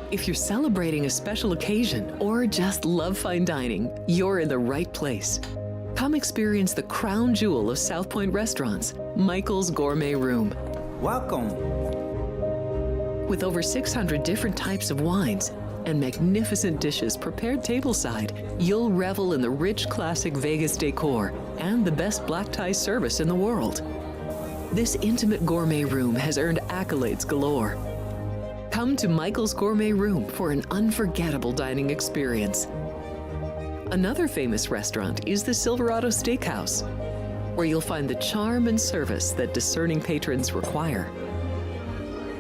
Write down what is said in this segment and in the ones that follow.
If you're celebrating a special occasion or just love fine dining, you're in the right place. Come experience the crown jewel of South Point restaurants, Michael's Gourmet Room. Welcome. With over 600 different types of wines and magnificent dishes prepared tableside, you'll revel in the rich classic Vegas decor and the best black tie service in the world. This intimate gourmet room has earned accolades galore. Come to Michael's Gourmet Room for an unforgettable dining experience. Another famous restaurant is the Silverado Steakhouse, where you'll find the charm and service that discerning patrons require.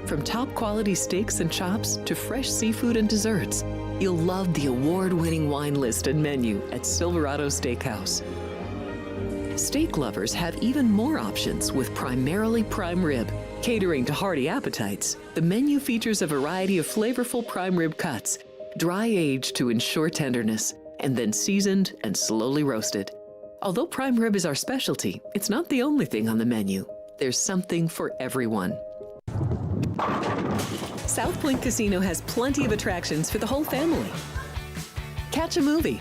From top quality steaks and chops to fresh seafood and desserts, you'll love the award-winning wine list and menu at Silverado Steakhouse. Steak lovers have even more options with primarily prime rib. Catering to hearty appetites, the menu features a variety of flavorful prime rib cuts, dry-aged to ensure tenderness, and then seasoned and slowly roasted. Although prime rib is our specialty, it's not the only thing on the menu. There's something for everyone. South Point Casino has plenty of attractions for the whole family. Catch a movie.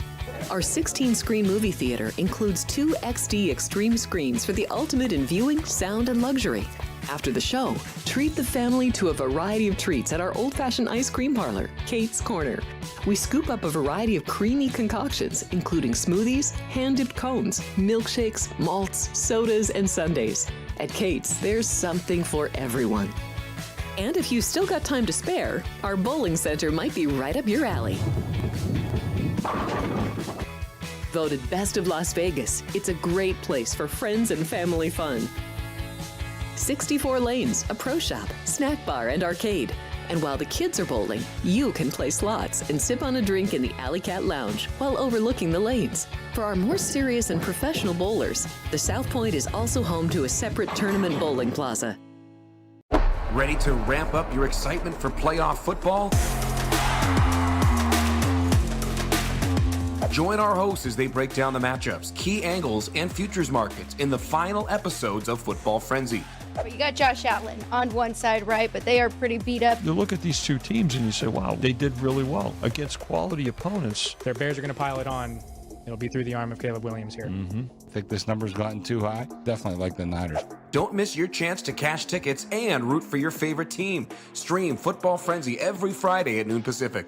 Our 16-screen movie theater includes 2 XD Extreme screens for the ultimate in viewing, sound, and luxury. After the show, treat the family to a variety of treats at our old-fashioned ice cream parlor, Kate's Corner. We scoop up a variety of creamy concoctions, including smoothies, hand-dipped cones, milkshakes, malts, sodas, and sundaes. At Kate's, there's something for everyone. And if you've still got time to spare, our bowling center might be right up your alley. Voted Best of Las Vegas, it's a great place for friends and family fun. 64 lanes, a pro shop, snack bar, and arcade. And while the kids are bowling, you can play slots and sip on a drink in the Alley Cat Lounge while overlooking the lanes. For our more serious and professional bowlers, the South Point is also home to a separate tournament bowling plaza. Ready to ramp up your excitement for playoff football? Join our hosts as they break down the matchups, key angles, and futures markets in the final episodes of Football Frenzy. Well, you got Josh Allen on one side, right? But they are pretty beat up. You look at these two teams and you say, wow, they did really well against quality opponents. Their Bears are going to pile it on. It'll be through the arm of Caleb Williams here. Think this number's gotten too high? Definitely like the Niners. Don't miss your chance to cash tickets and root for your favorite team. Stream Football Frenzy every Friday at noon Pacific.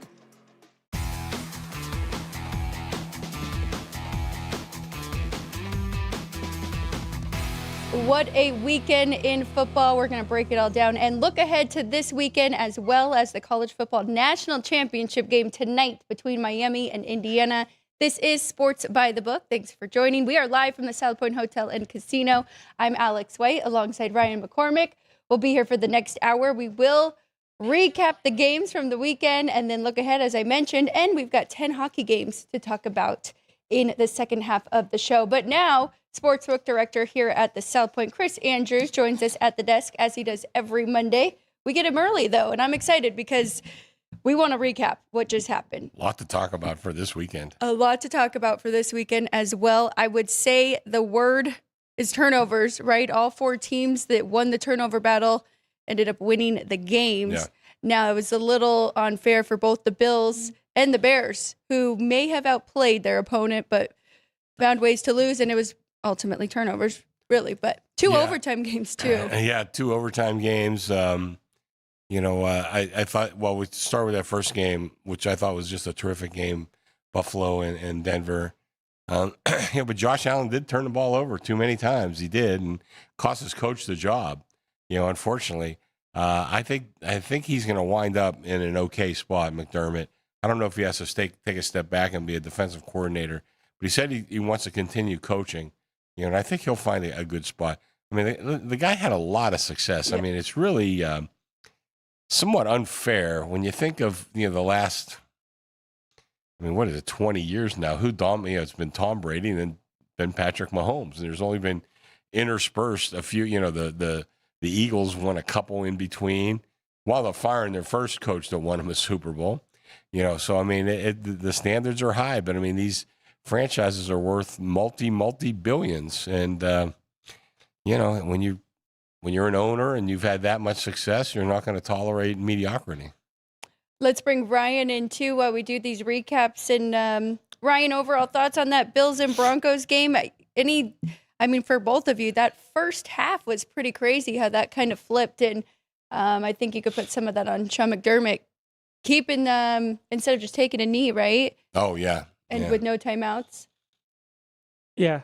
What a weekend in football. We're going to break it all down and look ahead to this weekend as well as the College Football National Championship game tonight between Miami and Indiana. This is Sports by the Book. Thanks for joining. We are live from the South Point Hotel and Casino. I'm Alex White alongside Ryan McCormick. We'll be here for the next hour. We will recap the games from the weekend and then look ahead, as I mentioned. And we've got 10 hockey games to talk about in the second half of the show. But now, Sportsbook Director here at the South Point, Chris Andrews, joins us at the desk as he does every Monday. We get him early, though, and I'm excited because we want to recap what just happened. A lot to talk about for this weekend. A lot to talk about for this weekend as well. I would say the word is turnovers, right? All 4 teams that won the turnover battle ended up winning the games. Yeah. Now, it was a little unfair for both the Bills and the Bears, who may have outplayed their opponent, but found ways to lose, and it was ultimately turnovers, really. But 2 overtime games, too. 2 overtime games. I thought, well, we start with that first game, which I thought was just a terrific game, Buffalo and Denver. But Josh Allen did turn the ball over too many times. He did, and cost his coach the job. Unfortunately, I think he's going to wind up in an okay spot, McDermott. I don't know if he has to take a step back and be a defensive coordinator, but he said he wants to continue coaching. And I think he'll find a good spot. I mean, the guy had a lot of success. Yeah. I mean, it's really somewhat unfair when you think of, the last, what is it, 20 years now? Who dominated? It's been Tom Brady and then Patrick Mahomes. And there's only been interspersed a few, the Eagles won a couple in between while they're firing their first coach that won them a Super Bowl. So, the standards are high, but, these franchises are worth multi-billions. And, when you're an owner and you've had that much success, you're not going to tolerate mediocrity. Let's bring Ryan in, too, while we do these recaps. And, Ryan, overall thoughts on that Bills and Broncos game? For both of you, that first half was pretty crazy how that kind of flipped. And I think you could put some of that on Sean McDermott, keeping instead of just taking a knee, right? Oh, yeah. And with no timeouts. Yeah,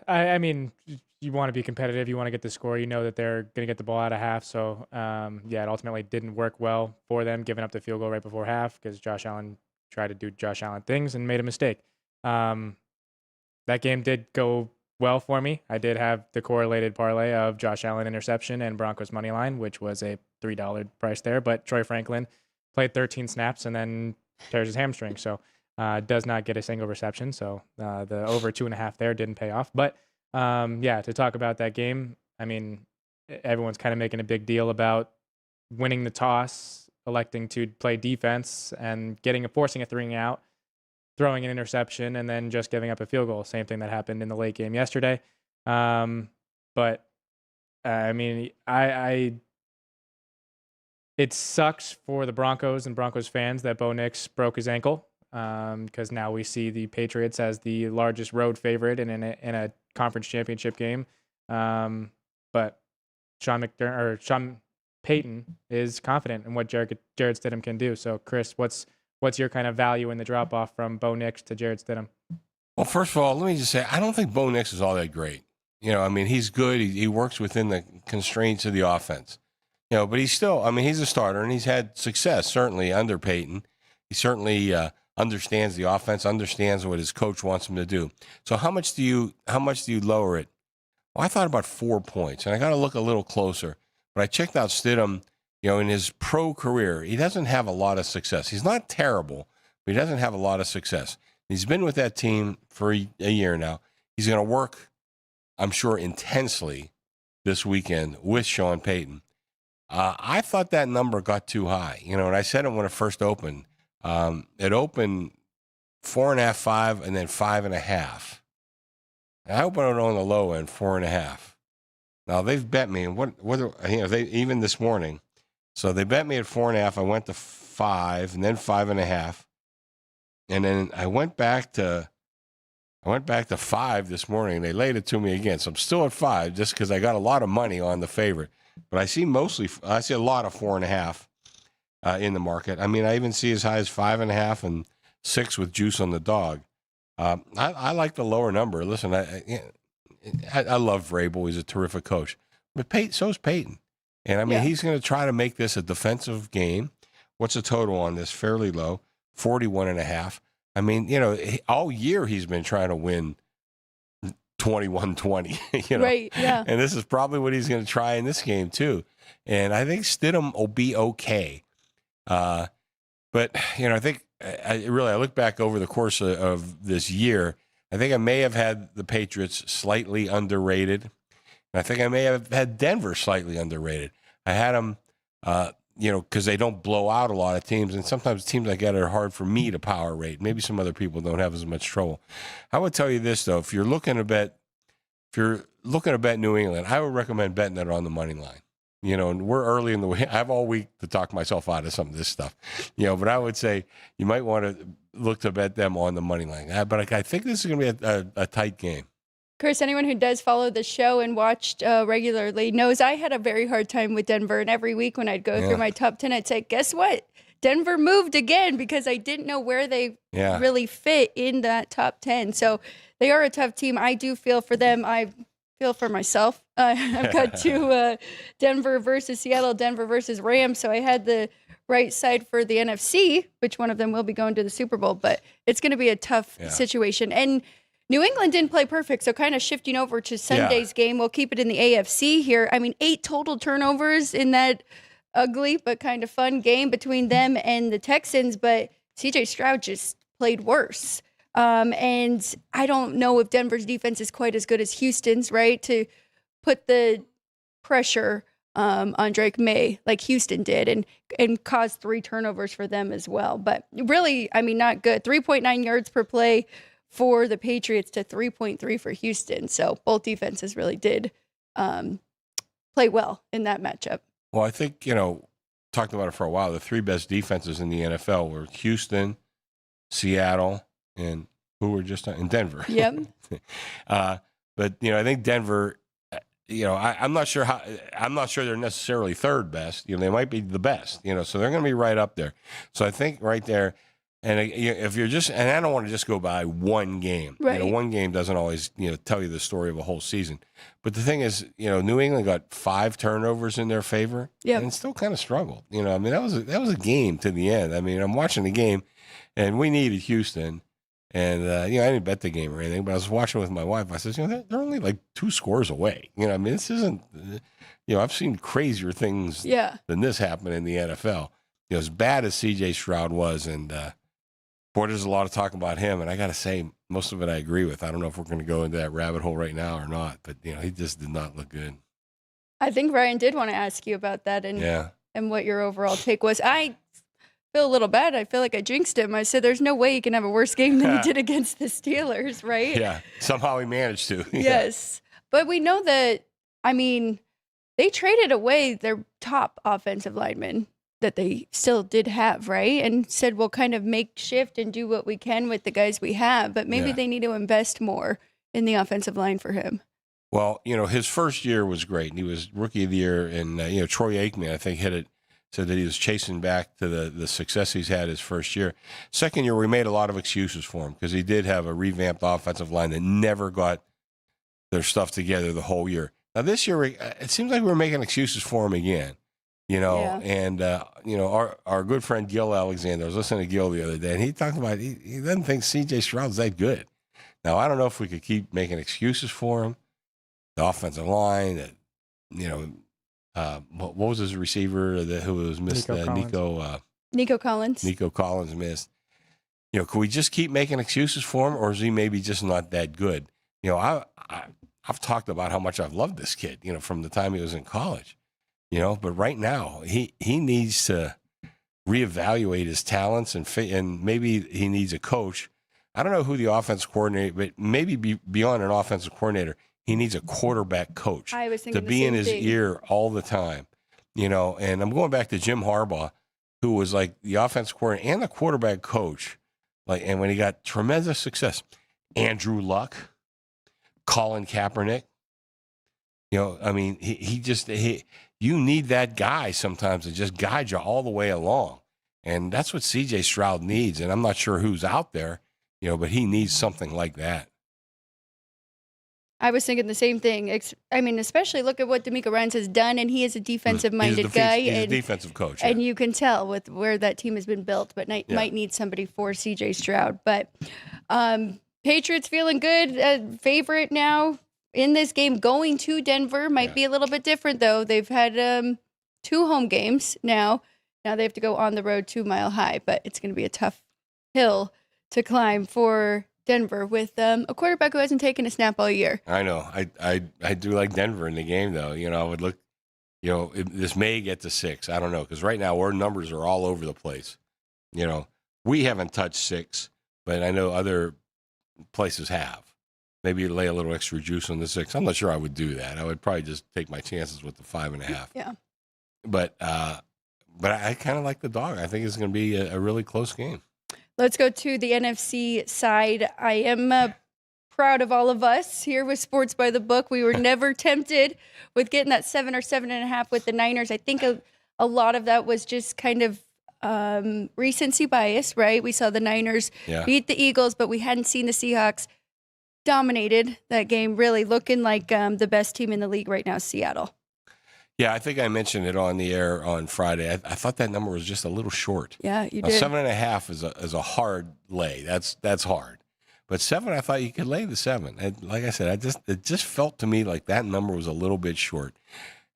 you want to be competitive. You want to get the score. You know that they're going to get the ball out of half. So, it ultimately didn't work well for them, giving up the field goal right before half because Josh Allen tried to do Josh Allen things and made a mistake. That game did go well for me. I did have the correlated parlay of Josh Allen interception and Broncos money line, which was a $3 price there. But Troy Franklin played 13 snaps and then tears his hamstring. So, does not get a single reception. So, the over 2.5 there didn't pay off. But, to talk about that game, everyone's kind of making a big deal about winning the toss, electing to play defense, and forcing a 3-out, throwing an interception, and then just giving up a field goal. Same thing that happened in the late game yesterday. It sucks for the Broncos and Broncos fans that Bo Nix broke his ankle, because now we see the Patriots as the largest road favorite in a conference championship game. But Sean Payton is confident in what Jared Stidham can do. So, Chris, what's your kind of value in the drop off from Bo Nix to Jared Stidham? Well, first of all, let me just say, I don't think Bo Nix is all that great. He's good. He works within the constraints of the offense. But he's still, he's a starter and he's had success, certainly under Payton. He certainly understands the offense, understands what his coach wants him to do. So how much do you lower it? Well, I thought about 4 points, and I got to look a little closer. But I checked out Stidham, in his pro career. He doesn't have a lot of success. He's not terrible, but he doesn't have a lot of success. He's been with that team for a year now. He's going to work, I'm sure, intensely this weekend with Sean Payton. I thought that number got too high, and I said it when it first opened. It opened 4.5, 5, and then 5.5. I hope I don't on the low end, 4.5. Now they've bet me, and they even this morning. So they bet me at 4.5. I went to 5, and then 5.5, and then I went back to 5 this morning. And they laid it to me again, so I'm still at 5 just because I got a lot of money on the favorite. But I see a lot of 4.5 in the market. I even see as high as 5.5 and 6 with juice on the dog. I like the lower number. Listen, I love Vrabel. He's a terrific coach. But so's Payton. And he's going to try to make this a defensive game. What's the total on this? Fairly low, 41.5. All year he's been trying to win 21-20. Right, yeah. And this is probably what he's going to try in this game too. And I think Stidham will be okay. But I think I look back over the course of this year. I think I may have had the Patriots slightly underrated. And I think I may have had Denver slightly underrated. I had them, because they don't blow out a lot of teams. And sometimes teams like that are hard for me to power rate. Maybe some other people don't have as much trouble. I would tell you this, though. If you're looking to bet New England, I would recommend betting it on the money line. And we're early in the week. I have all week to talk myself out of some of this stuff. But I would say you might want to look to bet them on the money line. But I think this is going to be a tight game. Chris, anyone who does follow the show and watched regularly knows I had a very hard time with Denver. And every week when I'd go through my top 10, I'd say, guess what? Denver moved again because I didn't know where they really fit in that top 10. So they are a tough team. I do feel for them. I feel for myself. I've got two Denver versus Seattle, Denver versus Rams. So I had the right side for the NFC, which one of them will be going to the Super Bowl. But it's going to be a tough situation. And New England didn't play perfect, so kind of shifting over to Sunday's game. We'll keep it in the AFC here. 8 total turnovers in that ugly but kind of fun game between them and the Texans, but CJ Stroud just played worse. And I don't know if Denver's defense is quite as good as Houston's, right? To put the pressure on Drake May like Houston did and caused 3 turnovers for them as well. But really, I mean, not good. 3.9 yards per play for the Patriots to 3.3 for Houston. So both defenses really did play well in that matchup. Well, I think, talked about it for a while. The 3 best defenses in the NFL were Houston, Seattle, and who were just in Denver. Yep. But, I think Denver, I'm not sure they're necessarily 3rd best. They might be the best, so they're going to be right up there. So I think right there, and if you're just, and I don't want to just go by one game. Right. One game doesn't always, tell you the story of a whole season. But the thing is, New England got 5 turnovers in their favor, and still kind of struggled. That was a game to the end. I mean, I'm watching the game, and we needed Houston, and I didn't bet the game or anything, but I was watching with my wife. I said, they're only like 2 scores away. This isn't. I've seen crazier things than this happen in the NFL. As bad as C.J. Stroud was, and boy, there's a lot of talk about him, and I got to say, most of it I agree with. I don't know if we're going to go into that rabbit hole right now or not, but he just did not look good. I think Ryan did want to ask you about that and what your overall take was. I feel a little bad. I feel like I jinxed him. I said, there's no way he can have a worse game than he did against the Steelers, right? Yeah, somehow he managed to. Yes. But we know that, they traded away their top offensive lineman that they still did have, right? And said, we'll kind of make shift and do what we can with the guys we have, but maybe they need to invest more in the offensive line for him. Well, his first year was great, and he was Rookie of the Year, and, Troy Aikman, I think, said that he was chasing back to the success he's had his first year. Second year, we made a lot of excuses for him because he did have a revamped offensive line that never got their stuff together the whole year. Now, this year, it seems like we're making excuses for him again. And, our good friend Gil Alexander, I was listening to Gil the other day, and he talked about he doesn't think C.J. Stroud's that good. Now, I don't know if we could keep making excuses for him. The offensive line, what was his receiver who was missed? Nico Collins. Nico Collins missed. Could we just keep making excuses for him, or is he maybe just not that good? I've talked about how much I've loved this kid, from the time he was in college. But right now he needs to reevaluate his talents and maybe he needs a coach. I don't know who the offensive coordinator, but maybe beyond an offensive coordinator, he needs a quarterback coach to be in his ear all the time. And I'm going back to Jim Harbaugh, who was like the offensive coordinator and the quarterback coach. And when he got tremendous success, Andrew Luck, Colin Kaepernick, you need that guy sometimes to just guide you all the way along. And that's what C.J. Stroud needs. And I'm not sure who's out there, but he needs something like that. I was thinking the same thing. Especially look at what DeMeco Ryans has done, and he is a defensive-minded guy. He's a defensive coach. And you can tell with where that team has been built, but might need somebody for C.J. Stroud. But Patriots feeling good, favorite now. In this game, going to Denver might be a little bit different, though. They've had 2 home games now. Now they have to go on the road 2 Mile High, but it's going to be a tough hill to climb for Denver with a quarterback who hasn't taken a snap all year. I know. I do like Denver in the game, though. I would look, this may get to 6. I don't know, because right now our numbers are all over the place. We haven't touched 6, but I know other places have. Maybe lay a little extra juice on the 6. I'm not sure I would do that. I would probably just take my chances with the 5.5. Yeah. But I kind of like the dog. I think it's going to be a really close game. Let's go to the NFC side. I am proud of all of us here with Sports by the Book. We were never tempted with getting that 7 or 7.5 with the Niners. I think a lot of that was just kind of recency bias, right? We saw the Niners beat the Eagles, but we hadn't seen the Seahawks dominated that game, really looking like the best team in the league right now, Seattle. Yeah, I think I mentioned it on the air on Friday. I thought that number was just a little short. Yeah, you did. 7.5 is a hard lay. That's hard. But 7, I thought you could lay the 7. And like I said, it just felt to me like that number was a little bit short.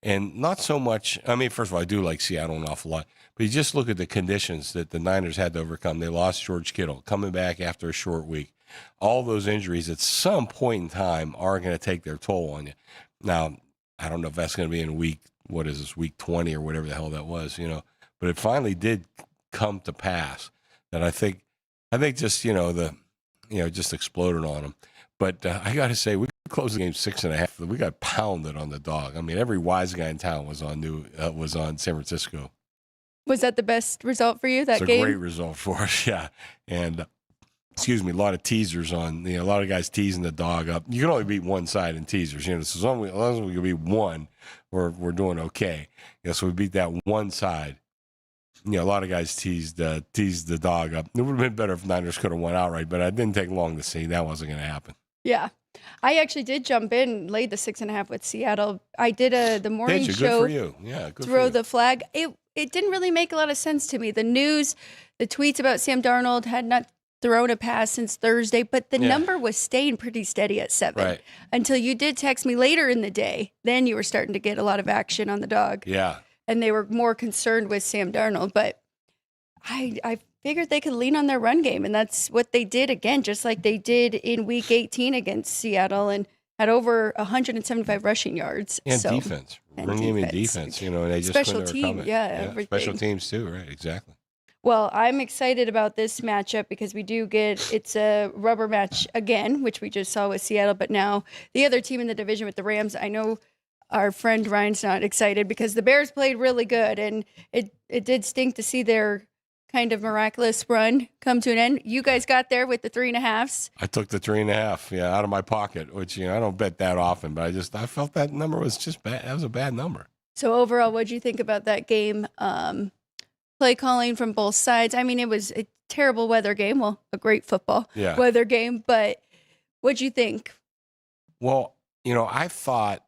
And not so much, I mean, first of all, I do like Seattle an awful lot, but you just look at the conditions that the Niners had to overcome. They lost George Kittle, coming back after a short week. All those injuries at some point in time are going to take their toll on you. Now, I don't know if that's going to be in week 20 or whatever the hell that was, but it finally did come to pass that I think just, just exploded on them. But I got to say, we closed the game 6.5. We got pounded on the dog. I mean, every wise guy in town was on San Francisco. Was that the best result for you, that game? It's a great result for us, yeah. And, a lot of teasers on, a lot of guys teasing the dog up. You can only beat one side in teasers. So as long as we can beat one, we're doing okay. So we beat that one side. A lot of guys teased the dog up. It would have been better if Niners could have won outright, but it didn't take long to see that wasn't going to happen. Yeah. I actually did jump in, laid the 6.5 with Seattle. I did the morning show. Good for you. Yeah, good throw for you. the flag. It didn't really make a lot of sense to me. The news, the tweets about Sam Darnold had not thrown a pass since Thursday, but the number was staying pretty steady at 7 right. Until you did text me later in the day. Then you were starting to get a lot of action on the dog. Yeah. And they were more concerned with Sam Darnold, but I figured they could lean on their run game, and that's what they did again, just like they did in Week 18 against Seattle, and had over 175 rushing yards. And defense. Run game and defense, and they just special couldn't team, overcome it. everything. Special teams too, right? Exactly. Well, I'm excited about this matchup because it's a rubber match again, which we just saw with Seattle, but now the other team in the division with the Rams, I know our friend Ryan's not excited because the Bears played really good, and it did stink to see their kind of miraculous run come to an end. You guys got there with the 3.5s. I took the 3.5, out of my pocket, which, I don't bet that often, but I felt that number was just bad. That was a bad number. So overall, what'd you think about that game? Play calling from both sides. I mean, it was a terrible weather game. Well, a great football weather game, but what'd you think? Well, I thought,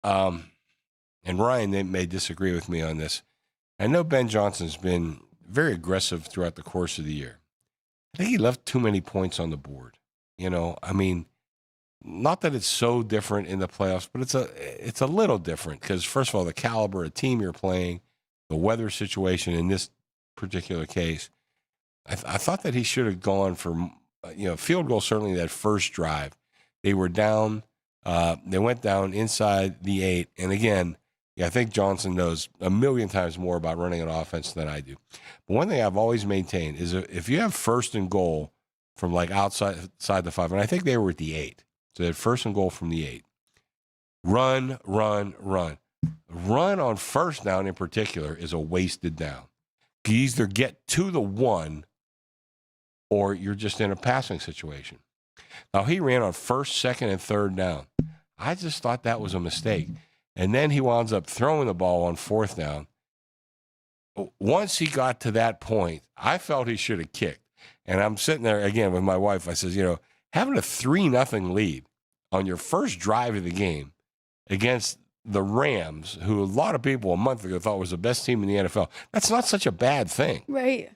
and Ryan may disagree with me on this. I know Ben Johnson's been very aggressive throughout the course of the year. I think he left too many points on the board. I mean, not that it's so different in the playoffs, but it's a little different because, first of all, the caliber of team you're playing, the weather situation in this particular case, I thought that he should have gone for, field goal, certainly that first drive. They were down. They went down inside the 8. And again, I think Johnson knows a million times more about running an offense than I do. But one thing I've always maintained is if you have first and goal from like outside the 5, and I think they were at the 8. So they had first and goal from the 8. Run. Run on first down in particular is a wasted down. You either get to the 1 or you're just in a passing situation. Now, he ran on first, second, and third down. I just thought that was a mistake. And then he winds up throwing the ball on fourth down. Once he got to that point, I felt he should have kicked. And I'm sitting there again with my wife. I says, having a 3-0 lead on your first drive of the game against the Rams, who a lot of people a month ago thought was the best team in the NFL, that's not such a bad thing. Right.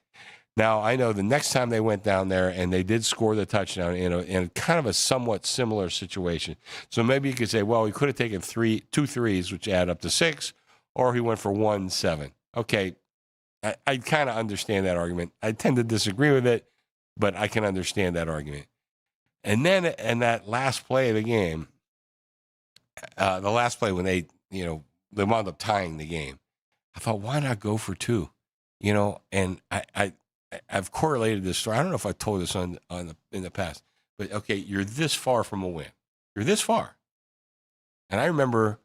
Now, I know the next time they went down there and they did score the touchdown in kind of a somewhat similar situation. So maybe you could say, well, he could have taken 2 threes, which add up to 6, or he went for 1-7. Okay, I kind of understand that argument. I tend to disagree with it, but I can understand that argument. And then in that last play of the game, the last play when they wound up tying the game, I thought, why not go for 2? And I've correlated this story. I don't know if I told this in the past, but okay, you're this far from a win. You're this far. And I remember,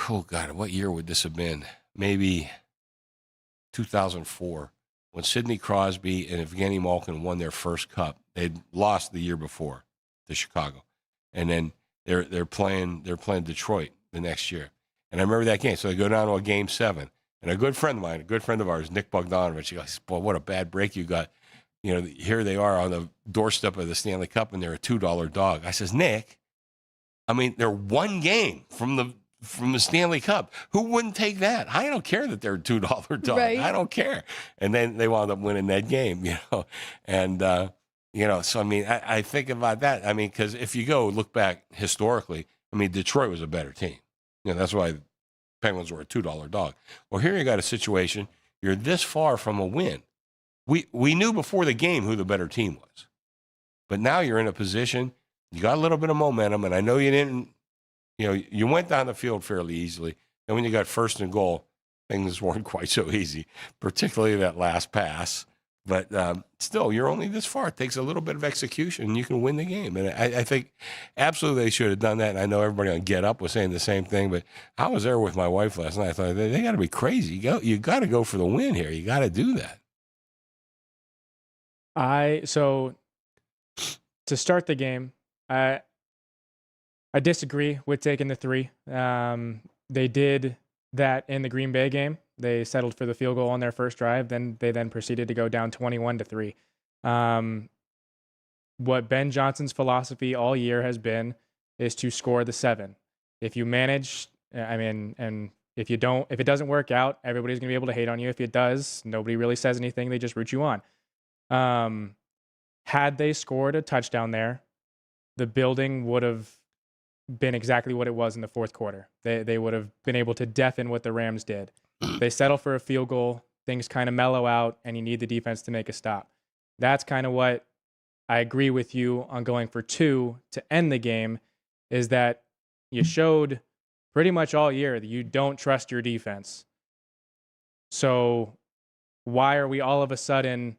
oh God, what year would this have been? Maybe 2004, when Sidney Crosby and Evgeny Malkin won their first cup. They'd lost the year before to Chicago. And then they're playing Detroit the next year. And I remember that game. So they go down to a game 7. And a good friend of ours, Nick Bogdanovich, he goes, boy, what a bad break you got. Here they are on the doorstep of the Stanley Cup, and they're a $2 dog. I says, Nick, I mean, they're one game from the Stanley Cup. Who wouldn't take that? I don't care that they're a $2 dog. Right. I don't care. And then they wound up winning that game, And, so, I mean, I think about that. I mean, because if you look back historically, I mean, Detroit was a better team. That's why Penguins were a $2 dog. Well, here you got a situation. You're this far from a win. We knew before the game who the better team was. But now you're in a position, you got a little bit of momentum, and I know you didn't, you went down the field fairly easily. And when you got first and goal, things weren't quite so easy, particularly that last pass. But still, you're only this far. It takes a little bit of execution, and you can win the game. And I think absolutely they should have done that. And I know everybody on Get Up was saying the same thing. But I was there with my wife last night. I thought, they got to be crazy. You got to go for the win here. You got to do that. So to start the game, I disagree with taking the 3. They did that in the Green Bay game. They settled for the field goal on their first drive. Then they proceeded to go down 21-3. What Ben Johnson's philosophy all year has been is to score the 7. If you manage, and if you don't, if it doesn't work out, everybody's gonna be able to hate on you. If it does, nobody really says anything. They just root you on. Had they scored a touchdown there, the building would have been exactly what it was in the fourth quarter. They would have been able to deafen what the Rams did. They settle for a field goal, things kind of mellow out, and you need the defense to make a stop. That's kind of what I agree with you on going for 2 to end the game, is that you showed pretty much all year that you don't trust your defense. So why are we all of a sudden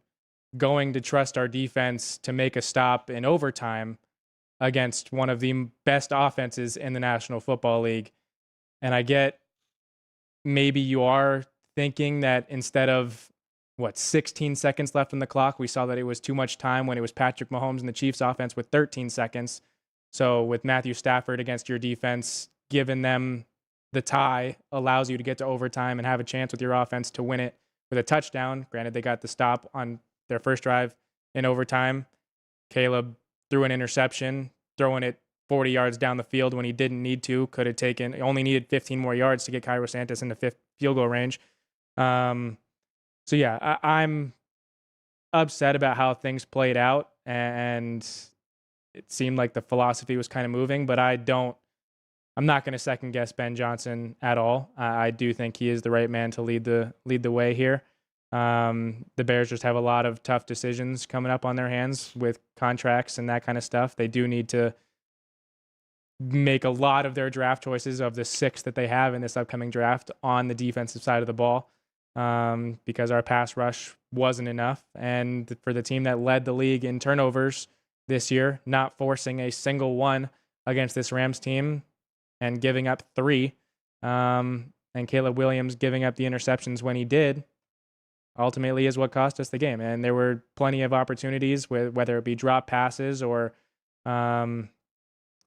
going to trust our defense to make a stop in overtime against one of the best offenses in the National Football League? And I get maybe you are thinking that instead of 16 seconds left on the clock, we saw that it was too much time when it was Patrick Mahomes and the Chiefs offense with 13 seconds. So with Matthew Stafford against your defense, giving them the tie allows you to get to overtime and have a chance with your offense to win it with a touchdown. Granted, they got the stop on their first drive in overtime. Caleb threw an interception, throwing it 40 yards down the field when he didn't need to. Could have taken, only needed 15 more yards to get Cairo Santos into fifth field goal range. So yeah, I'm upset about how things played out, and it seemed like the philosophy was kind of moving, but I'm not going to second guess Ben Johnson at all. I do think he is the right man to lead the way here. The Bears just have a lot of tough decisions coming up on their hands with contracts and that kind of stuff. They do need to make a lot of their draft choices of the 6 that they have in this upcoming draft on the defensive side of the ball, because our pass rush wasn't enough. And for the team that led the league in turnovers this year, not forcing a single one against this Rams team and giving up 3, and Caleb Williams giving up the interceptions when he did, ultimately is what cost us the game. And there were plenty of opportunities, whether it be drop passes or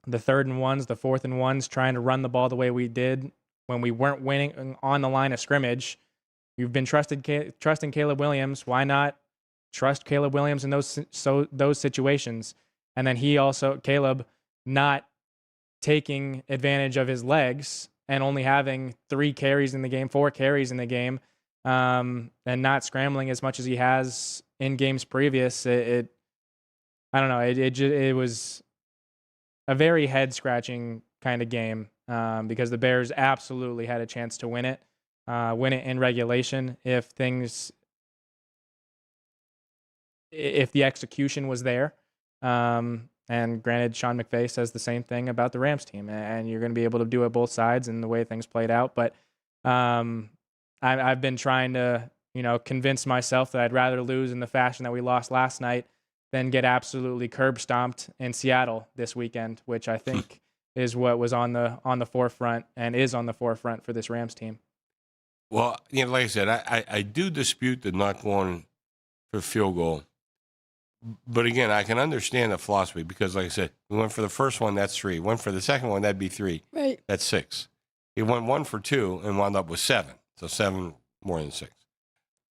the 3rd and 1s, the 4th and 1s, trying to run the ball the way we did when we weren't winning on the line of scrimmage. You've been trusting Caleb Williams. Why not trust Caleb Williams in those situations? And then Caleb, not taking advantage of his legs and only having 4 carries in the game, and not scrambling as much as he has in games previous. I don't know. It was a very head-scratching kind of game, because the Bears absolutely had a chance to win it in regulation if the execution was there. And granted, Sean McVay says the same thing about the Rams team, and you're going to be able to do it both sides and the way things played out. But I've been trying to, convince myself that I'd rather lose in the fashion that we lost last night than get absolutely curb stomped in Seattle this weekend, which I think is what was on the forefront and is on the forefront for this Rams team. Well, like I said, I do dispute the not going for field goal. But again, I can understand the philosophy because, like I said, we went for the first one, that's 3. Went for the second one, that'd be 3. Right. That's 6. He went 1 for 2 and wound up with 7. So 7 more than 6.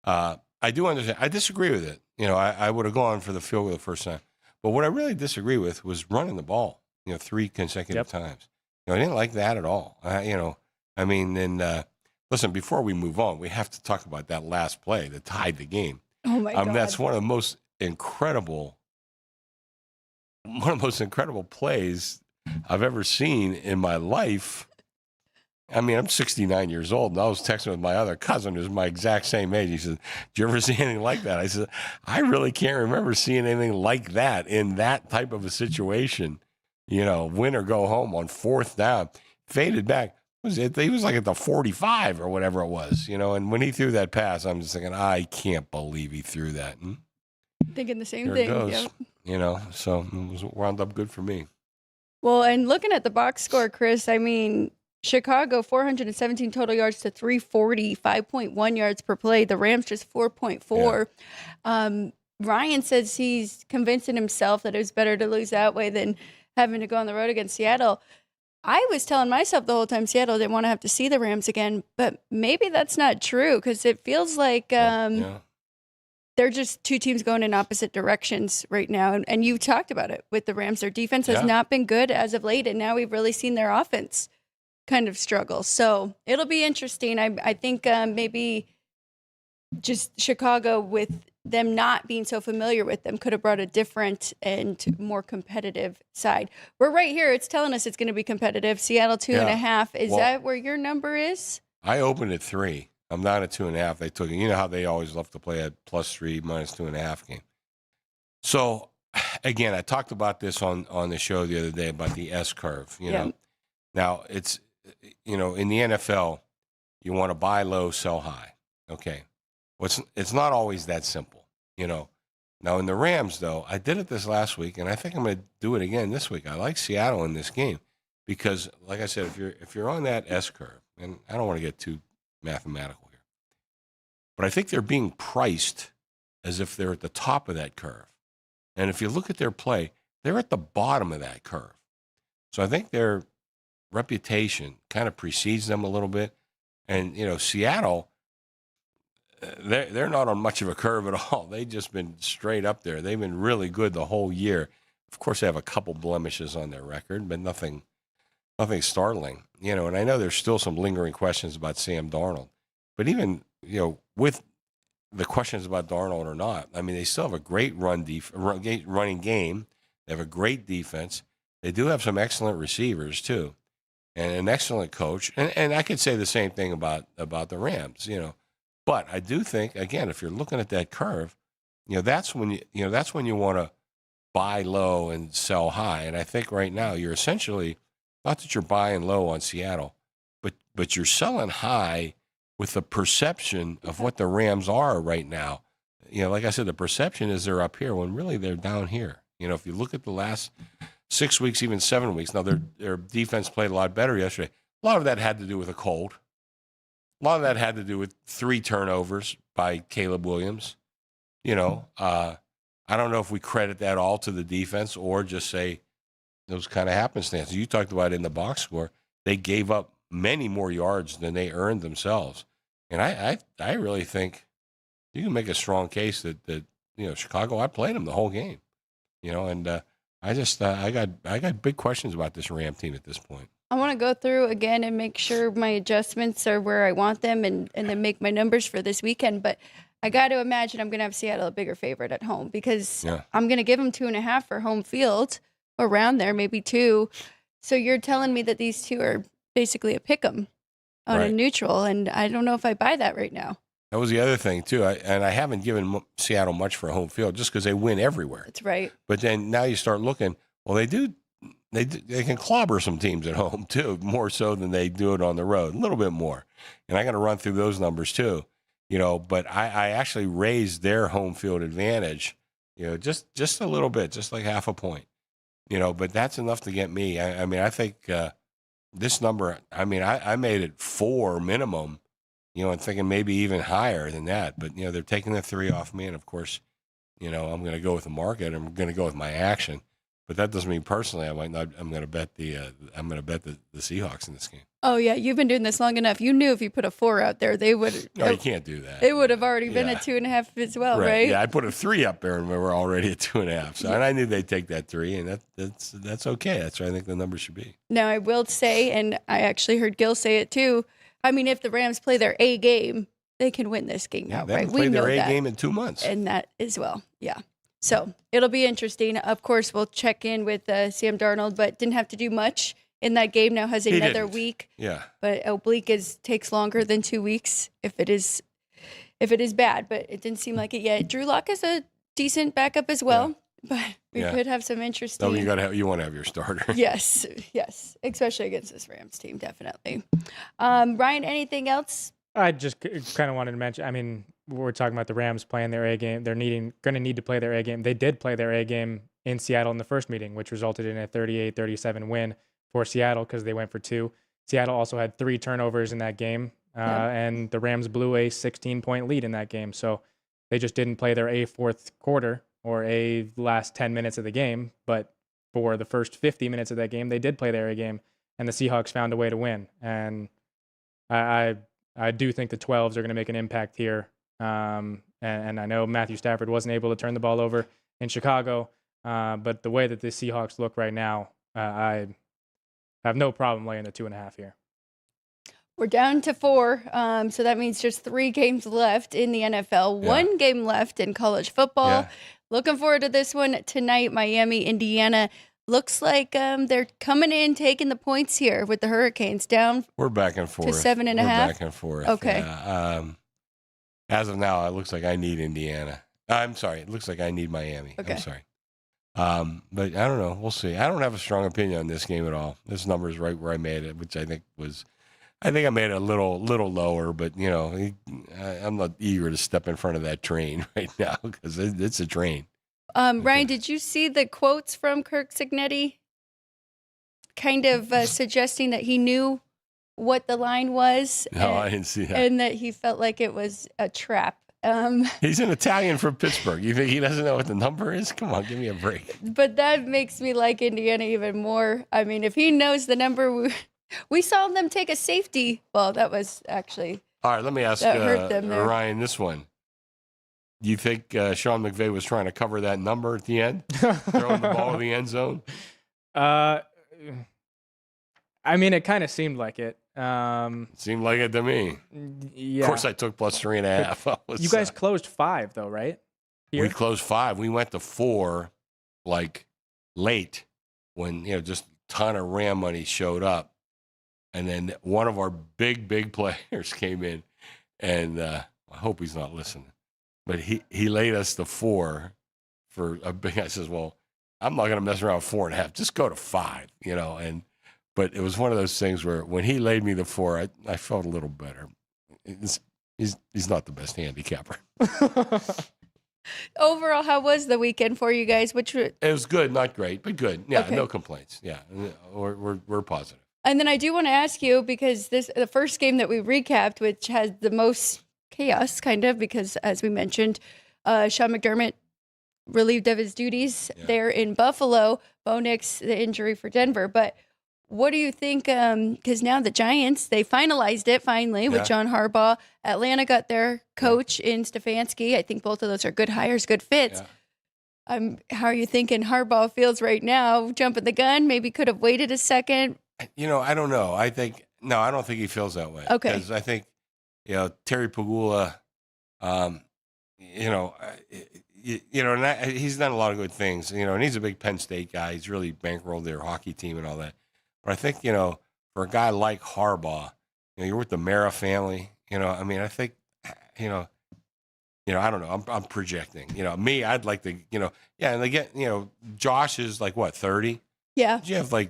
I do understand. I disagree with it. I would have gone for the field goal the first time. But what I really disagree with was running the ball, 3 consecutive times. I didn't like that at all. Listen, before we move on, we have to talk about that last play that tied the game. Oh my God. That's one of the most incredible plays I've ever seen in my life. I mean, I'm 69 years old, and I was texting with my other cousin who's my exact same age. He said, "Did you ever see anything like that?" I said, "I really can't remember seeing anything like that in that type of a situation. Win or go home on 4th down, faded back. He was like at the 45 or whatever it was, And when he threw that pass, I'm just thinking, I can't believe he threw that. Thinking the same Here thing. it goes. So it wound up good for me. Well, and looking at the box score, Chris, I mean, Chicago 417 total yards to 340, 5.1 yards per play. The Rams just 4.4. Ryan says he's convincing himself that it was better to lose that way than having to go on the road against Seattle. I was telling myself the whole time Seattle didn't want to have to see the Rams again, but maybe that's not true because it feels like they're just two teams going in opposite directions right now. And you talked about it with the Rams. Their defense has not been good as of late, and now we've really seen their offense kind of struggle. So it'll be interesting. I think maybe just Chicago, with them not being so familiar with them, could have brought a different and more competitive side. We're right here. It's telling us it's going to be competitive. Seattle 2.5. Is that where your number is? I opened at 3. I'm not at 2.5. They took it. You know how they always love to play at +3, -2.5 game. So again, I talked about this on the show the other day about the S curve. You know, now it's in the NFL, you want to buy low, sell high. Okay, it's not always that simple. Now in the Rams though, I did it this last week, and I think I'm going to do it again this week. I like Seattle in this game because, like I said, if you're on that S curve, and I don't want to get too mathematical here, but I think they're being priced as if they're at the top of that curve. And if you look at their play, they're at the bottom of that curve. So I think their reputation kind of precedes them a little bit. And, Seattle, they're not on much of a curve at all. They've just been straight up there. They've been really good the whole year. Of course, they have a couple blemishes on their record, but nothing startling. And I know there's still some lingering questions about Sam Darnold. But even, with the questions about Darnold or not, I mean, they still have a great running game. They have a great defense. They do have some excellent receivers too, and an excellent coach. And I could say the same thing about the Rams, But I do think, again, if you're looking at that curve, that's when you want to buy low and sell high. And I think right now you're essentially, not that you're buying low on Seattle, but you're selling high with the perception of what the Rams are right now. Like I said, the perception is they're up here when really they're down here. If you look at the last 6 weeks, even 7 weeks, now their defense played a lot better yesterday. A lot of that had to do with a cold. A lot of that had to do with 3 turnovers by Caleb Williams. I don't know if we credit that all to the defense or just say those kind of happenstances. You talked about in the box score, they gave up many more yards than they earned themselves. And I really think you can make a strong case that Chicago, I played them the whole game, and I got big questions about this Ram team at this point. I want to go through again and make sure my adjustments are where I want them and then make my numbers for this weekend. But I got to imagine I'm going to have Seattle a bigger favorite at home because I'm going to give them 2.5 for home field, around there, maybe 2. So you're telling me that these two are basically a pick 'em on a neutral, and I don't know if I buy that right now. That was the other thing too, and I haven't given Seattle much for home field just because they win everywhere. That's right. But then now you start looking. Well, they can clobber some teams at home too, more so than they do it on the road, a little bit more. And I got to run through those numbers too, But I actually raised their home field advantage, just a little bit, just like half a point, But that's enough to get me. I mean, I think. This number, I mean, I made it 4 minimum, and thinking maybe even higher than that. But, they're taking the 3 off me. And, of course, I'm going to go with the market. I'm going to go with my action. But that doesn't mean personally I might not. I'm going to bet the Seahawks in this game. Oh, yeah. You've been doing this long enough. You knew if you put a 4 out there, they would. No, you can't do that. It would have already been at 2.5 as well, right? Yeah, I put a 3 up there, and we were already at 2.5. So, and I knew they'd take that 3, and that's okay. That's what I think the number should be. Now, I will say, and I actually heard Gil say it too. I mean, if the Rams play their A game, they can win this game outright. They haven't played their A game in 2 months, and that as well. Yeah. So it'll be interesting. Of course, we'll check in with Sam Darnold, but didn't have to do much in that game. Now has another didn't. week. Yeah. But oblique takes longer than 2 weeks if it is bad. But it didn't seem like it yet. Drew Lock is a decent backup as well. But we could have some interesting. No, you want to have your starter. Yes, especially against this Rams team, definitely. Ryan, anything else? I just kind of wanted to mention. I mean, we're talking about the Rams playing their A game. They're going to need to play their A game. They did play their A game in Seattle in the first meeting, which resulted in a 38-37 win for Seattle because they went for 2. Seattle also had 3 turnovers in that game, and the Rams blew a 16-point lead in that game. So they just didn't play their A fourth quarter or a last 10 minutes of the game. But for the first 50 minutes of that game, they did play their A game, and the Seahawks found a way to win. And I do think the 12s are going to make an impact here. And I know Matthew Stafford wasn't able to turn the ball over in Chicago, but the way that the Seahawks look right now, I have no problem laying the 2.5 here. We're down to 4, so that means just 3 games left in the NFL, 1 game left in college football. Yeah. Looking forward to this one tonight, Miami, Indiana. Looks like they're coming in, taking the points here with the Hurricanes down. We're back and forth. To 7.5? We're back and forth. Okay. Yeah. As of now, it looks like I need Indiana. I'm sorry. It looks like I need Miami. Okay. I'm sorry. But I don't know. We'll see. I don't have a strong opinion on this game at all. This number is right where I made it, which I think I made it a little lower, but I'm not eager to step in front of that train right now because it's a train. Ryan, did you see the quotes from Kirk Cignetti kind of suggesting that he knew what the line was? No, I didn't see that. And that he felt like it was a trap. He's an Italian from Pittsburgh. You think he doesn't know what the number is? Come on, give me a break. But that makes me like Indiana even more. I mean, if he knows the number, we saw them take a safety. Well, that was actually. All right, let me ask hurt them there. Ryan this one. Do you think Sean McVay was trying to cover that number at the end? Throwing the ball in the end zone? I mean, it kind of seemed like it. Seemed like it to me. Yeah. Of course, I took plus 3.5. You guys closed 5, though, right? Here? We closed 5. We went to 4, like, late when, just a ton of Ram money showed up. And then one of our big players came in, and I hope he's not listening. But he laid us to 4 for a big. I says, well, I'm not going to mess around with 4.5. Just go to 5, But it was one of those things where when he laid me the 4, I felt a little better. He's not the best handicapper. Overall, how was the weekend for you guys? It was good, not great, but good. Yeah, Okay. No complaints. Yeah, we're positive. And then I do want to ask you, because the first game that we recapped, which has the most chaos, kind of, because as we mentioned, Sean McDermott relieved of his duties there in Buffalo. Bo Nix, the injury for Denver. But what do you think? Because now the Giants, they finalized it finally with John Harbaugh. Atlanta got their coach in Stefanski. I think both of those are good hires, good fits. Yeah. How are you thinking Harbaugh feels right now? Jumping the gun? Maybe could have waited a second. I don't know. I don't think he feels that way. Okay. Because I think, Terry Pagula, he's done a lot of good things, and he's a big Penn State guy. He's really bankrolled their hockey team and all that. But I think, for a guy like Harbaugh, you're with the Mara family, I think, I don't know. I'm projecting, me, I'd like to, and they get, Josh is like what, 30? Yeah. You have 4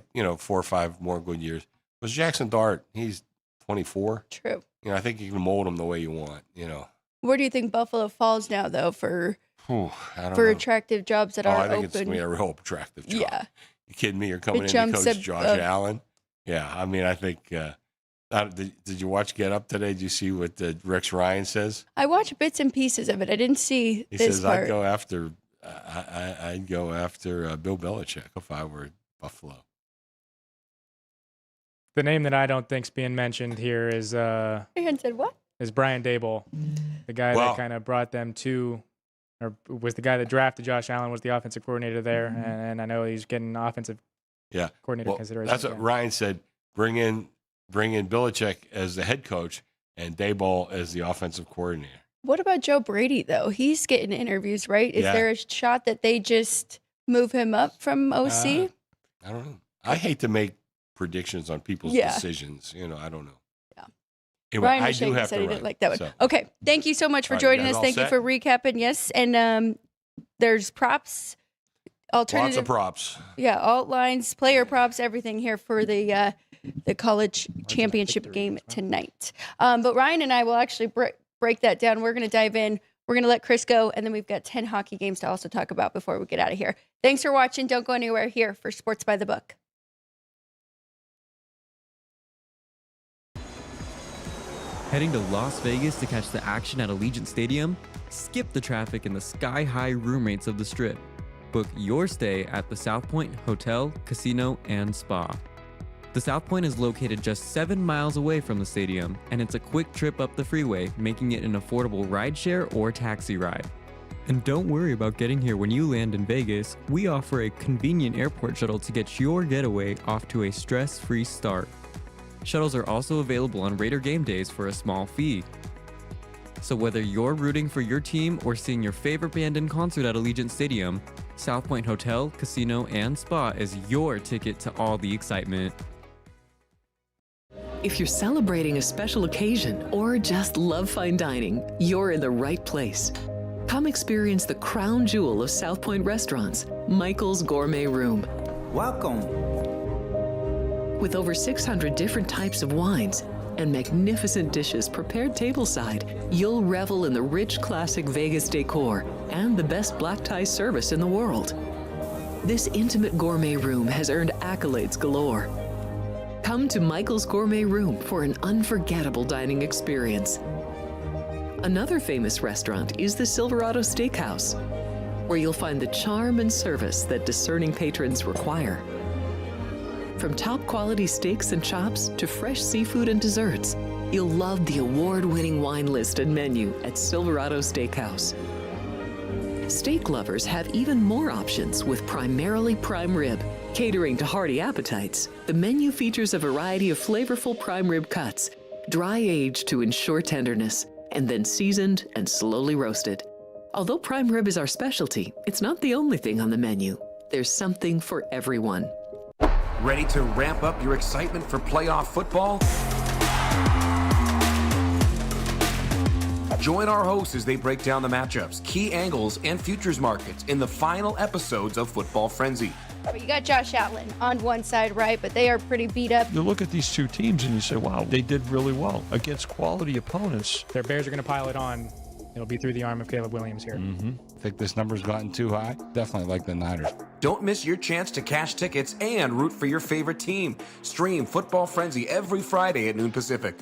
or 5 more good years. Was Jackson Dart, he's 24. True. I think you can mold him the way you want, Where do you think Buffalo falls now, though, for I don't know. attractive jobs that are I think open? it's going to be a real attractive job. Yeah. You kidding me? You're coming in to jumps coach up- Josh Allen? Yeah, I think did you watch Get Up today? Did you see what Rex Ryan says? I watched bits and pieces of it. I didn't see He this says, part. I'd go after Bill Belichick if I were Buffalo. The name that I don't think's being mentioned here is Aaron said, what? Brian Daboll, the guy Well- that kind of brought them to, or was the guy that drafted Josh Allen, was the offensive coordinator there, and I know he's getting offensive coordinator Well, consideration. that's what Ryan said. Bring in Belichick as the head coach and Daboll as the offensive coordinator. What about Joe Brady, though? He's getting interviews, right? Is Yeah. there a shot that they just move him up from OC? I don't know. I hate to make predictions on people's Yeah. decisions. You know, I don't know. Yeah. Anyway, Ryan I was do shaking, have said to he run. didn't like that one. So, Okay, thank you so much for All right, you joining guys us. all Thank you set? for recapping. Yes, and there's props, lots alternative, of props. yeah, alt lines, player props, everything here for the college championship game tonight. But Ryan and I will actually break that down. We're going to dive in. We're going to let Chris go, and then we've got 10 hockey games to also talk about before we get out of here. Thanks for watching. Don't go anywhere here for Sports by the Book. Heading to Las Vegas to catch the action at Allegiant Stadium? Skip the traffic and the sky-high room rates of the Strip. Book your stay at the South Point Hotel, Casino, and Spa. The South Point is located just 7 miles away from the stadium, and it's a quick trip up the freeway, making it an affordable rideshare or taxi ride. And don't worry about getting here when you land in Vegas. We offer a convenient airport shuttle to get your getaway off to a stress-free start. Shuttles are also available on Raider game days for a small fee. So whether you're rooting for your team or seeing your favorite band in concert at Allegiant Stadium, South Point Hotel, Casino, and Spa is your ticket to all the excitement. If you're celebrating a special occasion or just love fine dining, you're in the right place. Come experience the crown jewel of South Point restaurants, Michael's Gourmet Room. Welcome. With over 600 different types of wines and magnificent dishes prepared tableside, you'll revel in the rich classic Vegas decor and the best black tie service in the world. This intimate gourmet room has earned accolades galore. Come to Michael's Gourmet Room for an unforgettable dining experience. Another famous restaurant is the Silverado Steakhouse, where you'll find the charm and service that discerning patrons require. From top quality steaks and chops to fresh seafood and desserts, you'll love the award-winning wine list and menu at Silverado Steakhouse. Steak lovers have even more options with primarily prime rib. Catering to hearty appetites, the menu features a variety of flavorful prime rib cuts, dry-aged to ensure tenderness, and then seasoned and slowly roasted. Although prime rib is our specialty, it's not the only thing on the menu. There's something for everyone. Ready to ramp up your excitement for playoff football? Join our hosts as they break down the matchups, key angles, and futures markets in the final episodes of Football Frenzy. But you got Josh Allen on one side, right? But they are pretty beat up. You look at these two teams and you say, wow, they did really well against quality opponents. Their Bears are going to pile it on. It'll be through the arm of Caleb Williams here. Think this number's gotten too high? Definitely like the Niners. Don't miss your chance to cash tickets and root for your favorite team. Stream Football Frenzy every Friday at noon Pacific.